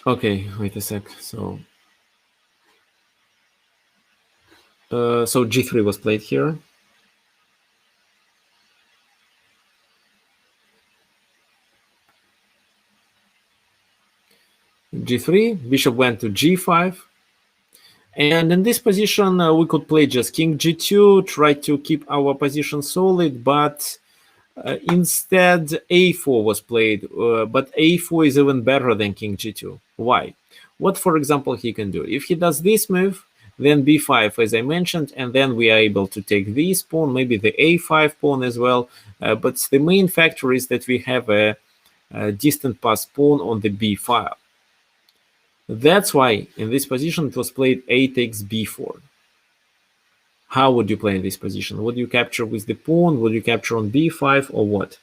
Okay, wait a sec. So g3 was played here. g3, bishop went to g5. And in this position, we could play just king g2, try to keep our position solid, but instead a4 was played. But a4 is even better than king g2. Why? What, for example, he can do? If he does this move, then b5, as I mentioned, and then we are able to take this pawn, maybe the a5 pawn as well. But the main factor is that we have a distant pass pawn on the b file. That's why in this position it was played a takes b4. How would you play in this position? Would you capture with the pawn? Would you capture on b5 or what?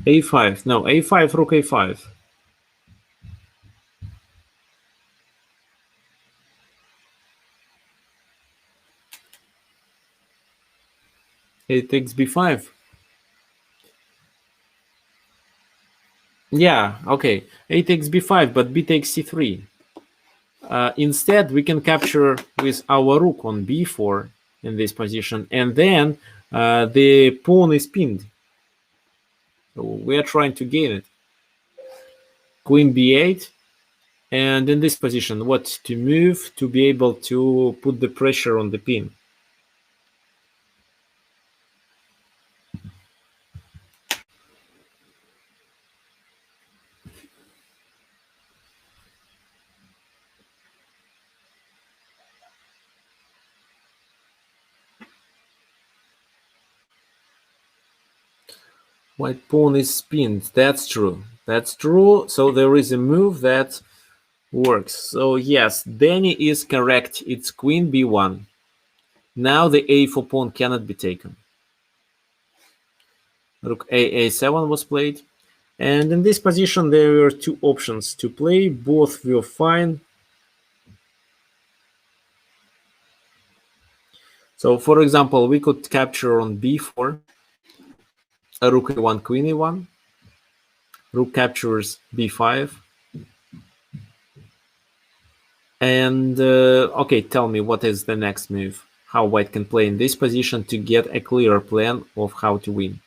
a5. No, a5, rook a5. A takes b5. Yeah, okay. A takes b5, but b takes c3. Instead, we can capture with our rook on b4 in this position, and then the pawn is pinned. So we are trying to gain it. Queen b8, and in this position, what to move to be able to put the pressure on the pin. White pawn is pinned. That's true. That's true. So there is a move that works. So yes, Danny is correct. It's queen b1. Now the a4 pawn cannot be taken. Rook a7 was played. And in this position, there were two options to play. Both were fine. So for example, we could capture on b4. Rook a1, queen a1. Rook captures b5. And okay, tell me, what is the next move? How white can play in this position to get a clearer plan of how to win?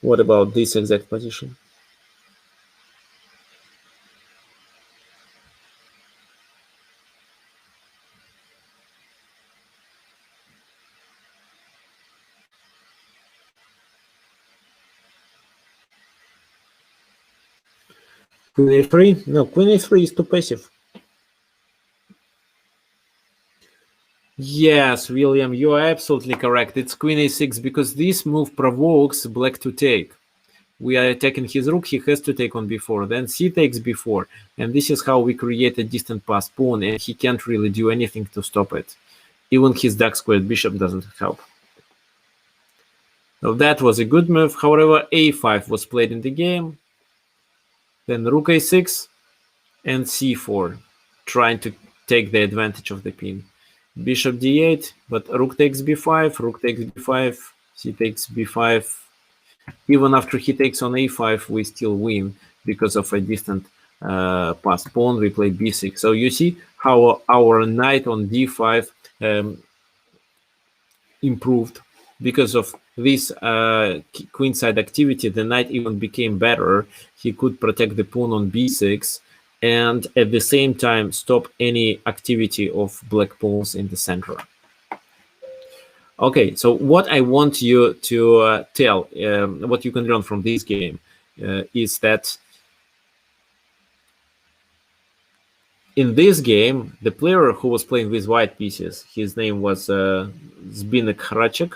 What about this exact position? Queen a3? No, queen a3 is too passive. Yes, William, you are absolutely correct. It's queen a6 because this move provokes black to take. We are attacking his rook, he has to take on b4, then c takes b4, and this is how we create a distant pass pawn, and he can't really do anything to stop it. Even his dark squared bishop doesn't help. So that was a good move. However, a5 was played in the game, then rook a6 and c4, trying to take the advantage of the pin. Bishop d8, but rook takes b5, rook takes b5, c takes b5. Even after he takes on a5, we still win because of a distant pass pawn. We play b6. So you see how our knight on d5 improved. because of this queenside activity, the knight even became better. He could protect the pawn on b6 and at the same time stop any activity of black pawns in the center. Okay, so what I want you to tell, what you can learn from this game is that in this game, the player who was playing with white pieces, his name was Zbigniew Hrachek,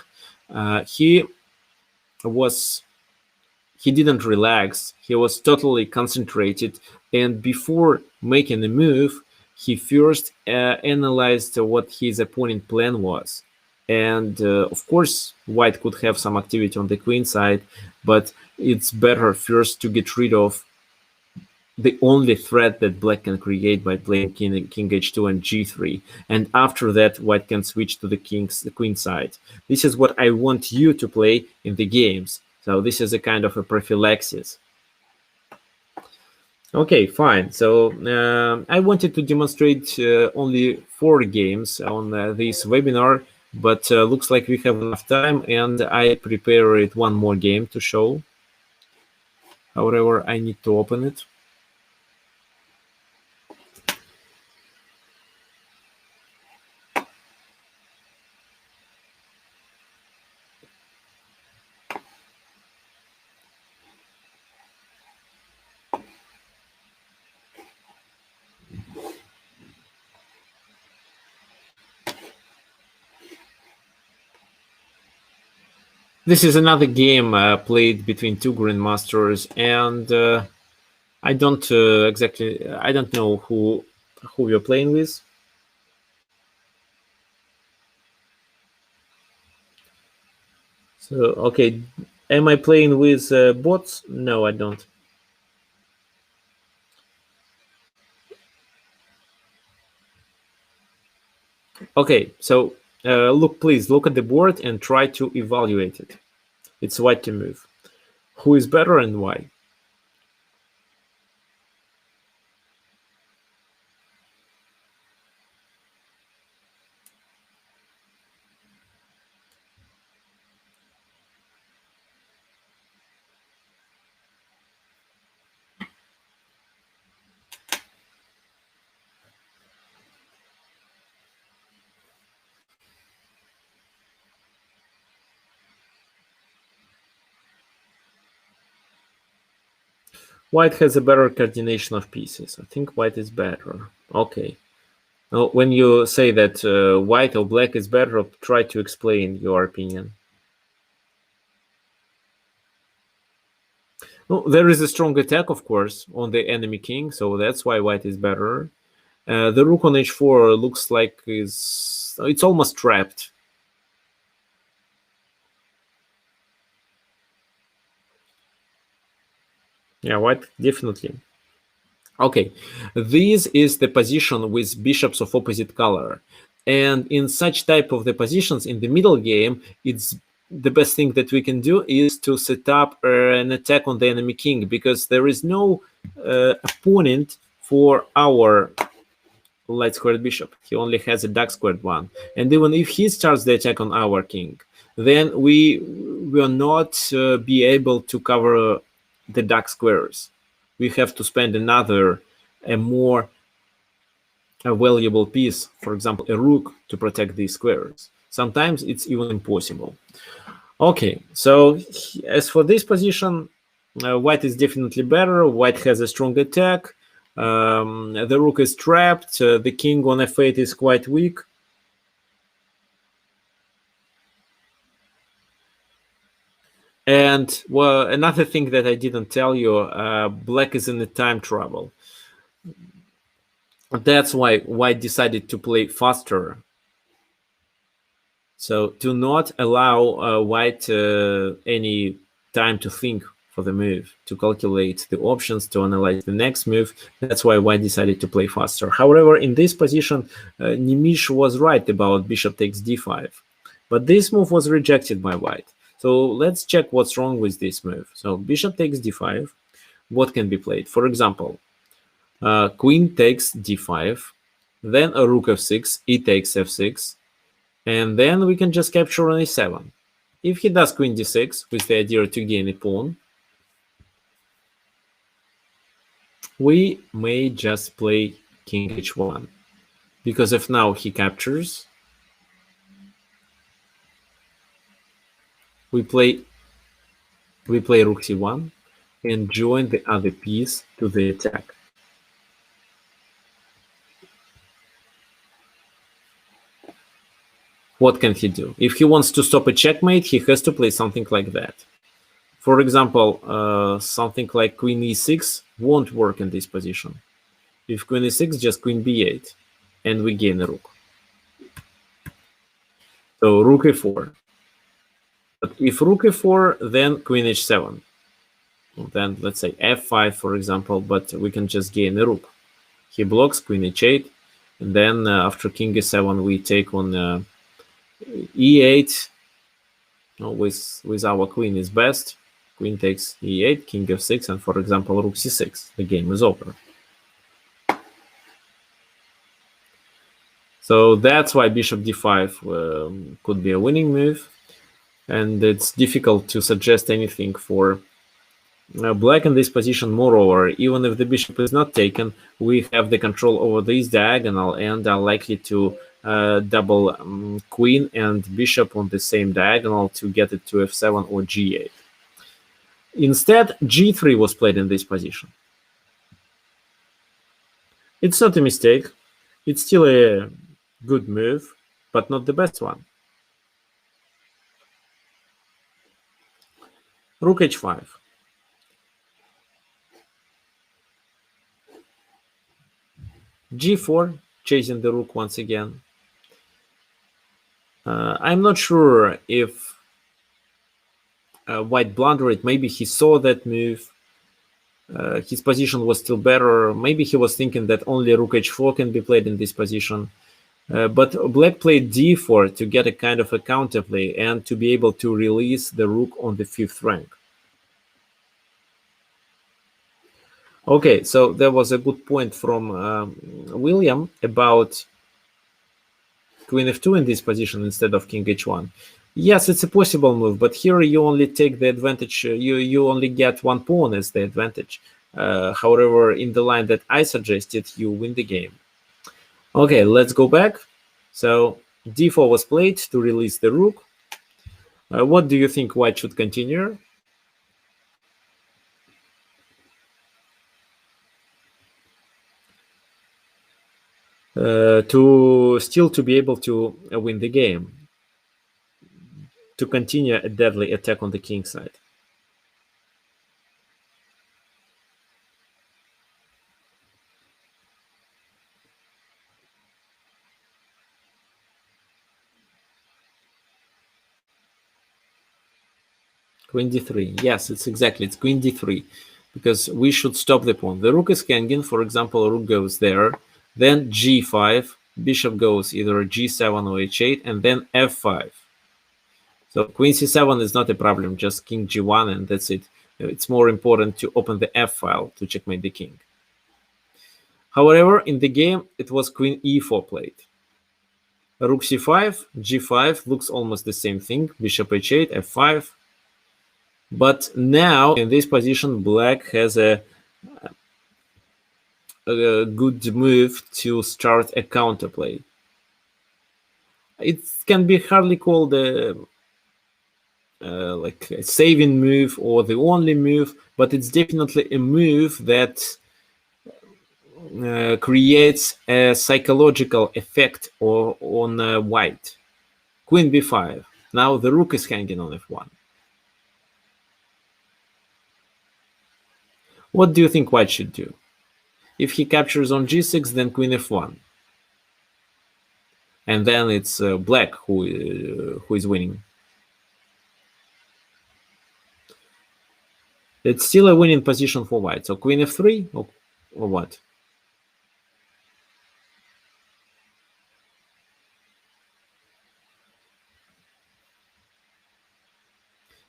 he didn't relax. He was totally concentrated, and before making a move, he first analyzed what his opponent's plan was. And of course, white could have some activity on the queen side, but it's better first to get rid of the only threat that black can create by playing king h2 and g3, and after that white can switch to the queen side. This is what I want you to play in the games, so this is a kind of a prophylaxis. Okay, fine. So I wanted to demonstrate only 4 games on this webinar, but looks like we have enough time, and I prepared one more game to show. However, I need to open it. This is another game played between 2 grandmasters, and I don't know who you're playing with. So okay, am I playing with bots? No, I don't. Okay, so please look at the board and try to evaluate it. It's white to move. Who is better and why? White has a better coordination of pieces. I think white is better. Okay. Now, when you say that white or black is better, try to explain your opinion. Well, there is a strong attack, of course, on the enemy king, so that's why white is better. The rook on h4 looks like it's almost trapped. Yeah, white definitely. Okay, this is the position with bishops of opposite color, and in such type of the positions in the middle game, it's the best thing that we can do is to set up an attack on the enemy king, because there is no opponent for our light squared bishop. He only has a dark squared one, and even if he starts the attack on our king, then we will not be able to cover the dark squares. We have to spend a more valuable piece, for example, a rook, to protect these squares. Sometimes it's even impossible. Okay, so as for this position, white is definitely better. White has a strong attack. The rook is trapped. The king on f8 is quite weak. And well, another thing that I didn't tell you, black is in the time trouble. That's why white decided to play faster. So to not allow white any time to think for the move, to calculate the options, to analyze the next move. That's why white decided to play faster. However, in this position, Nimish was right about bishop takes d5. But this move was rejected by white. So let's check what's wrong with this move. So bishop takes d5. What can be played? For example, queen takes d5, then a rook f6, e takes f6, and then we can just capture on a7. If he does queen d6 with the idea to gain a pawn, we may just play king h1, because if now he captures, we play rook c1 and join the other piece to the attack. What can he do? If he wants to stop a checkmate, he has to play something like that. For example, something like queen e6 won't work in this position. If queen e6, just queen b8, and we gain a rook. So rook e4. But if rook e4, then queen h7. Then let's say f5, for example, but we can just gain a rook. He blocks queen h8, and then after king e7, we take on e8. With our queen is best. Queen takes e8, king f6, and for example, rook c6. The game is over. So that's why bishop d5 could be a winning move, and it's difficult to suggest anything for black in this position. Moreover, even if the bishop is not taken, we have the control over this diagonal and are likely to double queen and bishop on the same diagonal to get it to f7 or g8. Instead, g3 was played in this position. It's not a mistake. It's still a good move, but not the best one. Rook h5. g4, chasing the rook once again. I'm not sure if white blundered. Maybe he saw that move. His position was still better. Maybe he was thinking that only rook h4 can be played in this position. But black played d4 to get a kind of a counterplay and to be able to release the rook on the 5th rank. Okay, so there was a good point from William about queen f2 in this position instead of king h1. Yes, it's a possible move, but here you only take the advantage. You only get one pawn as the advantage. However, in the line that I suggested, you win the game. Okay, let's go back. So d4 was played to release the rook. What do you think white should continue? To be able to win the game, to continue a deadly attack on the king side. Queen d3. Yes, it's queen d3, because we should stop the pawn. The rook is hanging. For example, rook goes there, then g5, bishop goes either g7 or h8, and then f5. So queen c7 is not a problem, just king g1, and that's it. It's more important to open the f file to checkmate the king. However, in the game, it was queen e4 played. Rook c5, g5 looks almost the same thing. Bishop h8, f5. But now, in this position, black has a good move to start a counterplay. It can be hardly called like a saving move or the only move, but it's definitely a move that creates a psychological effect on white. Queen b5. Now the rook is hanging on f1. What do you think white should do? If he captures on g6, then queen f1. And then it's black who is winning. It's still a winning position for white. So queen f3 or what?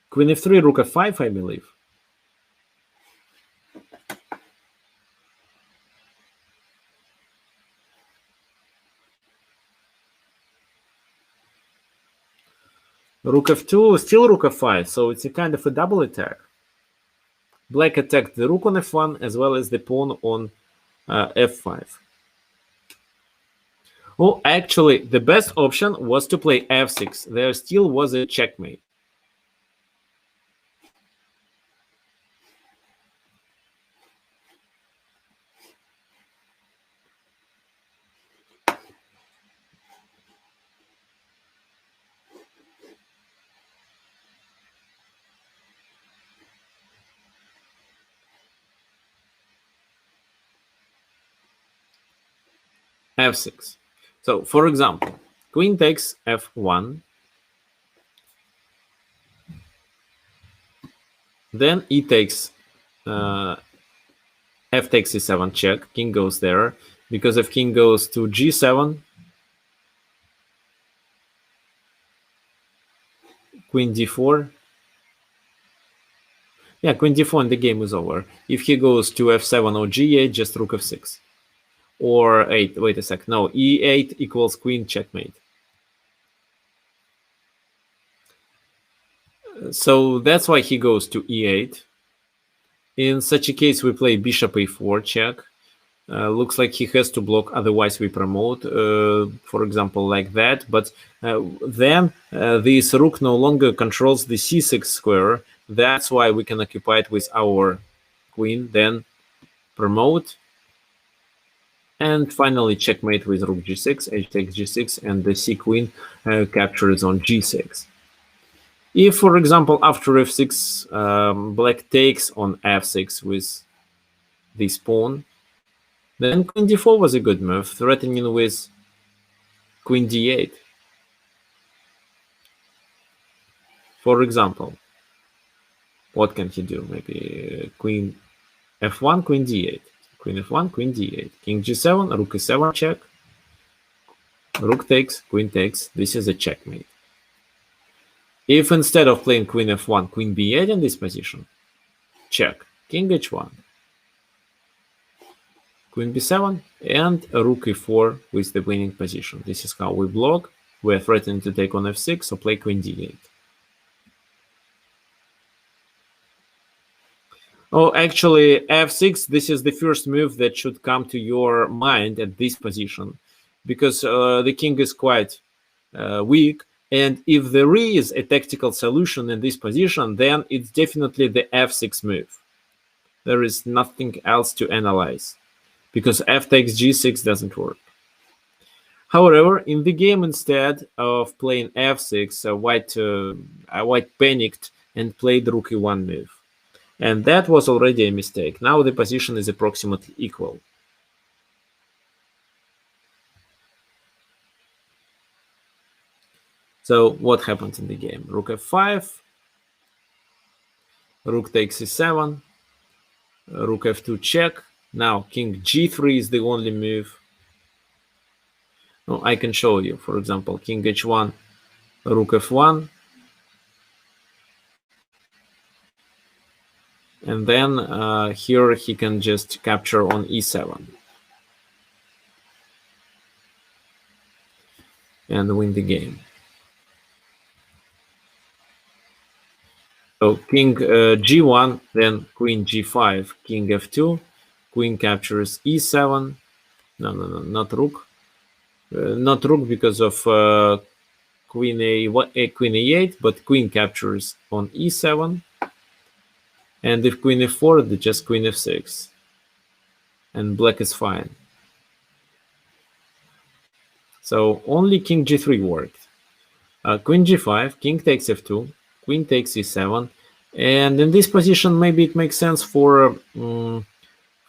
Queen f3, rook f5, I believe. Rook f2, still rook f5, so it's a kind of a double attack. Black attacked the rook on f1 as well as the pawn on f5. Oh, actually, the best option was to play f6. There still was a checkmate. f6. So, for example, queen takes f1, then e takes f takes e7 check, king goes there, because if king goes to g7, queen d4, yeah, queen d4 and the game is over. If he goes to f7 or g8, just rook f6. Or 8, wait a sec, no, e8 equals queen checkmate. So that's why he goes to e8. In such a case, we play bishop a4 check. Looks like he has to block, otherwise we promote, for example, like that. But then this rook no longer controls the c6 square. That's why we can occupy it with our queen, then promote. And finally checkmate with rook g6, h takes g6, and the c queen captures on g6. If, for example, after f6, black takes on f6 with this pawn, then queen d4 was a good move, threatening with queen d8. For example, what can he do? Maybe queen f1, queen d8. Queen f1, queen d8. King g7, rook e7 check. Rook takes, queen takes. This is a checkmate. If instead of playing queen f1, queen b8 in this position, check, king h1, queen b7, and rook e4 with the winning position. This is how we block. We're threatening to take on f6, so play queen d8. Oh, actually, f6, this is the first move that should come to your mind at this position, because the king is quite weak. And if there is a tactical solution in this position, then it's definitely the f6 move. There is nothing else to analyze, because f takes g6 doesn't work. However, in the game, instead of playing f6, white panicked and played rook e1 move. And that was already a mistake. Now the position is approximately equal. So what happened in the game? Rook f5, rook takes e7, rook f2 check. Now king g3 is the only move. Oh, I can show you, for example, king h1, rook f1, and then here he can just capture on e7 and win the game. So king g1, then queen g5, king f2, queen captures e7. No, not rook. Not rook because of queen a8, but queen captures on e7. And if queen f4, then just queen f6. And black is fine. So only king g3 worked. Queen g5, king takes f2, queen takes e7. And in this position, maybe it makes sense for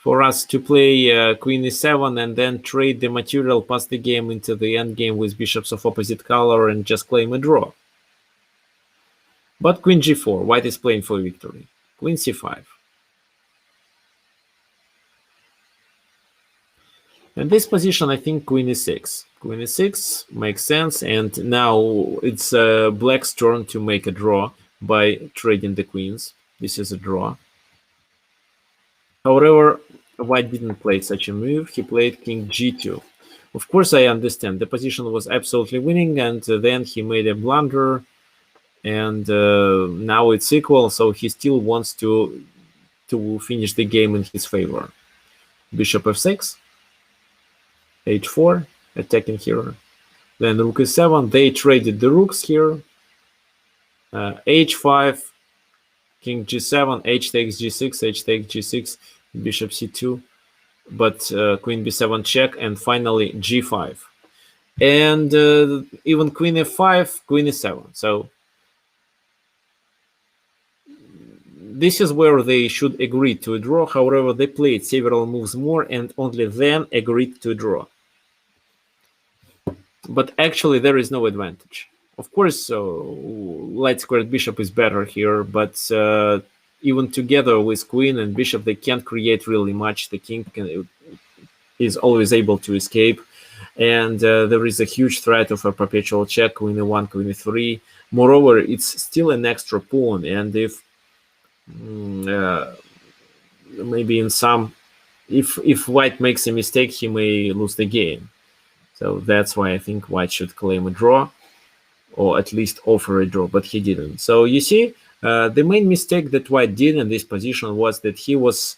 us to play queen e7 and then trade the material past the game into the endgame with bishops of opposite color and just claim a draw. But queen g4, white is playing for victory. Queen c5. In this position, I think queen e6. Queen e6 makes sense, and now it's black's turn to make a draw by trading the queens. This is a draw. However, white didn't play such a move. He played king g2. Of course, I understand the position was absolutely winning, and then he made a blunder. and now it's equal, so he still wants to finish the game in his favor. Bishop f6, h4, attacking here. Then rook e7. They traded the rooks here. h5, king g7, h takes g6, h takes g6, bishop c2, but queen b7 check, and finally g5. And even queen f5, queen e7. So this is where they should agree to a draw. However, they played several moves more and only then agreed to a draw. But actually, there is no advantage. Of course, light squared bishop is better here, but even together with queen and bishop, they can't create really much. The king is always able to escape, and there is a huge threat of a perpetual check, queen e1, queen e3. Moreover, it's still an extra pawn, and if maybe in some, if white makes a mistake, he may lose the game. So that's why I think white should claim a draw, or at least offer a draw, but he didn't. So you see, the main mistake that white did in this position was that he was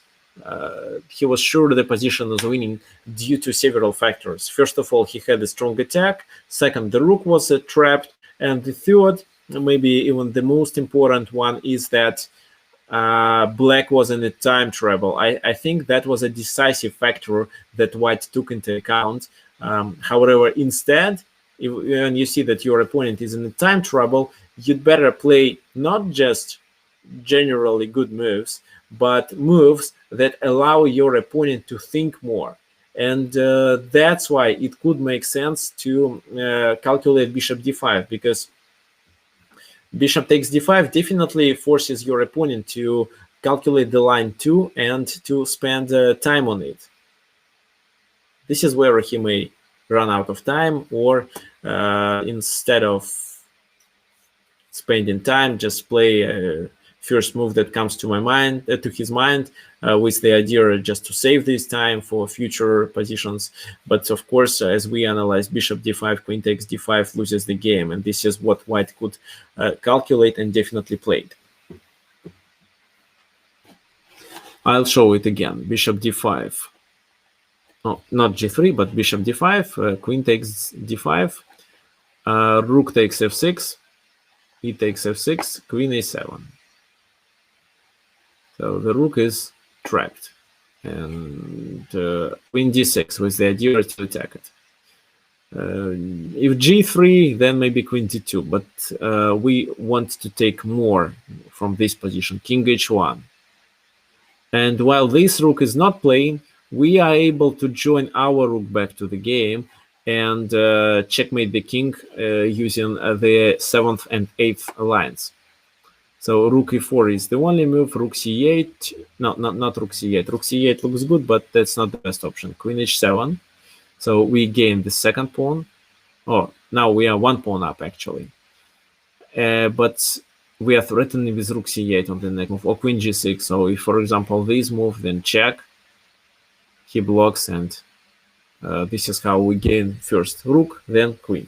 sure the position was winning due to several factors. First of all, he had a strong attack. Second, the rook was trapped. And the third, maybe even the most important one, is that black was in a time trouble. I think that was a decisive factor that white took into account. However, instead, when you see that your opponent is in a time trouble, you'd better play not just generally good moves, but moves that allow your opponent to think more. And that's why it could make sense to calculate bishop d5, because bishop takes d5 definitely forces your opponent to calculate the line 2 and to spend time on it. This is where he may run out of time, or instead of spending time, just play a first move that comes to my mind, to his mind, with the idea just to save this time for future positions. But of course, as we analyze, bishop d5, queen takes d5 loses the game, and this is what white could calculate and definitely played. I'll show it again. Bishop d5. Oh, not g3, but bishop d5, queen takes d5, rook takes f6, e takes f6, queen a7. So the rook is trapped, and queen d6 with the idea to attack it. If g3, then maybe queen d2, but we want to take more from this position, king h1. And while this rook is not playing, we are able to join our rook back to the game and checkmate the king using the 7th and 8th lines. So rook e4 is the only move. Rook c8, no, not rook c8. Rook c8 looks good, but that's not the best option. Queen h7. So we gain the second pawn. Oh, now we are one pawn up actually. But we are threatening with rook c8 on the next move, or queen g6. So if, for example, this move, then check. He blocks, and this is how we gain first rook, then queen.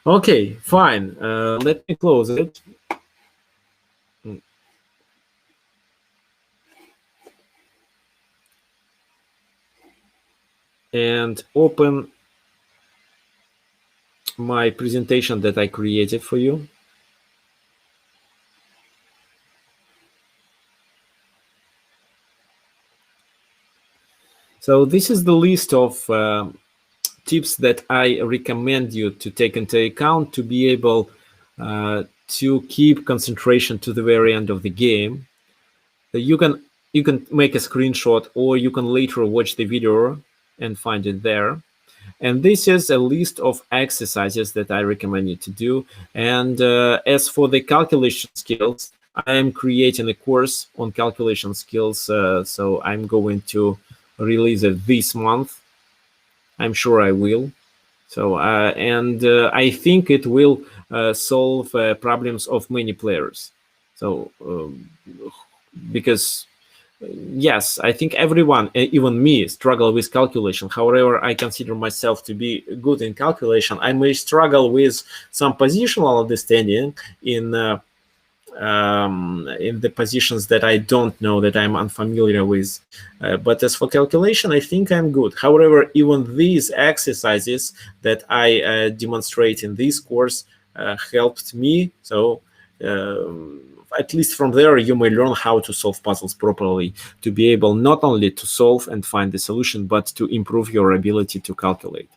Okay, fine. Let me close it. And open my presentation that I created for you. So this is the list of tips that I recommend you to take into account to be able to keep concentration to the very end of the game. You can make a screenshot, or you can later watch the video and find it there. And this is a list of exercises that I recommend you to do. And as for the calculation skills, I am creating a course on calculation skills. So I'm going to release it this month. I'm sure I will. So I think it will solve problems of many players. So because Yes, I think everyone, even me, struggle with calculation. However, I consider myself to be good in calculation. I may struggle with some positional understanding in the positions that I don't know, that I'm unfamiliar with. But as for calculation, I think I'm good. However, even these exercises that I demonstrate in this course helped me. So at least from there, you may learn how to solve puzzles properly, to be able not only to solve and find the solution, but to improve your ability to calculate.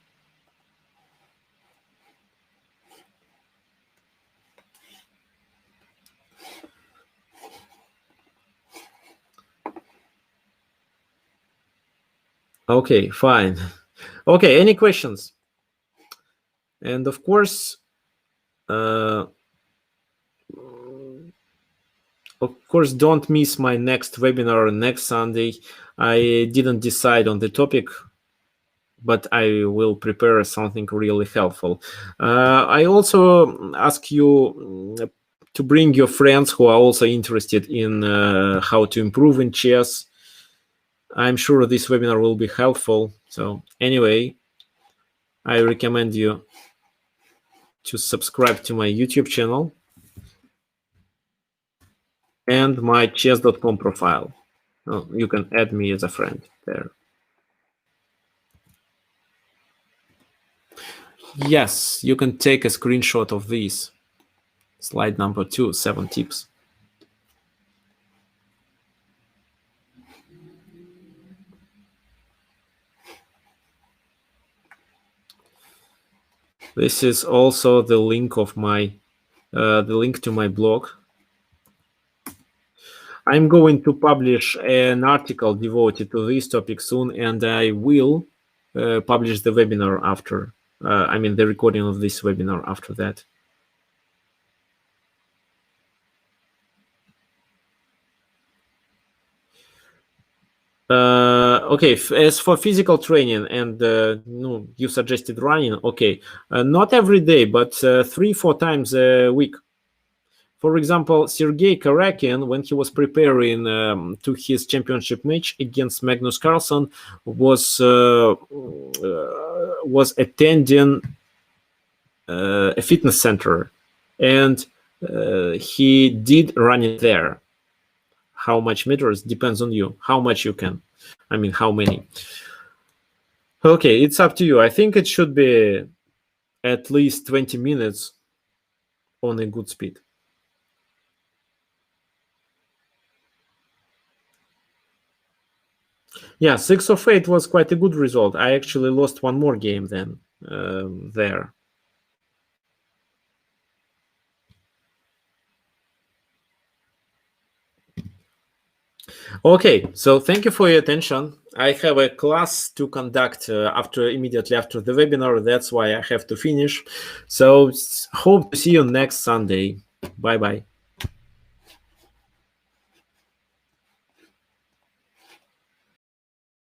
Okay, fine. Okay, any questions? And of course, don't miss my next webinar next Sunday. I didn't decide on the topic, but I will prepare something really helpful. I also ask you to bring your friends who are also interested in how to improve in chess. I'm sure this webinar will be helpful. So anyway, I recommend you to subscribe to my YouTube channel and my chess.com profile. You can add me as a friend there. Yes, you can take a screenshot of this. Slide number 2, 7 tips. This is also the link of my the link to my blog. I'm going to publish an article devoted to this topic soon, and I will publish the webinar after. I mean, the recording of this webinar after that. Okay, as for physical training, and no, you suggested running. Okay, not every day, but 3-4 times a week. For example, Sergei Karakin, when he was preparing to his championship match against Magnus Carlsen, was attending a fitness center, and he did running there. How much meters depends on you, how much you can. I mean, how many. Okay, it's up to you. I think it should be at least 20 minutes on a good speed. Yeah, 6 of 8 was quite a good result. I actually lost one more game then there. Okay, so thank you for your attention. I have a class to conduct immediately after the webinar. That's why I have to finish. So hope to see you next Sunday. Bye-bye.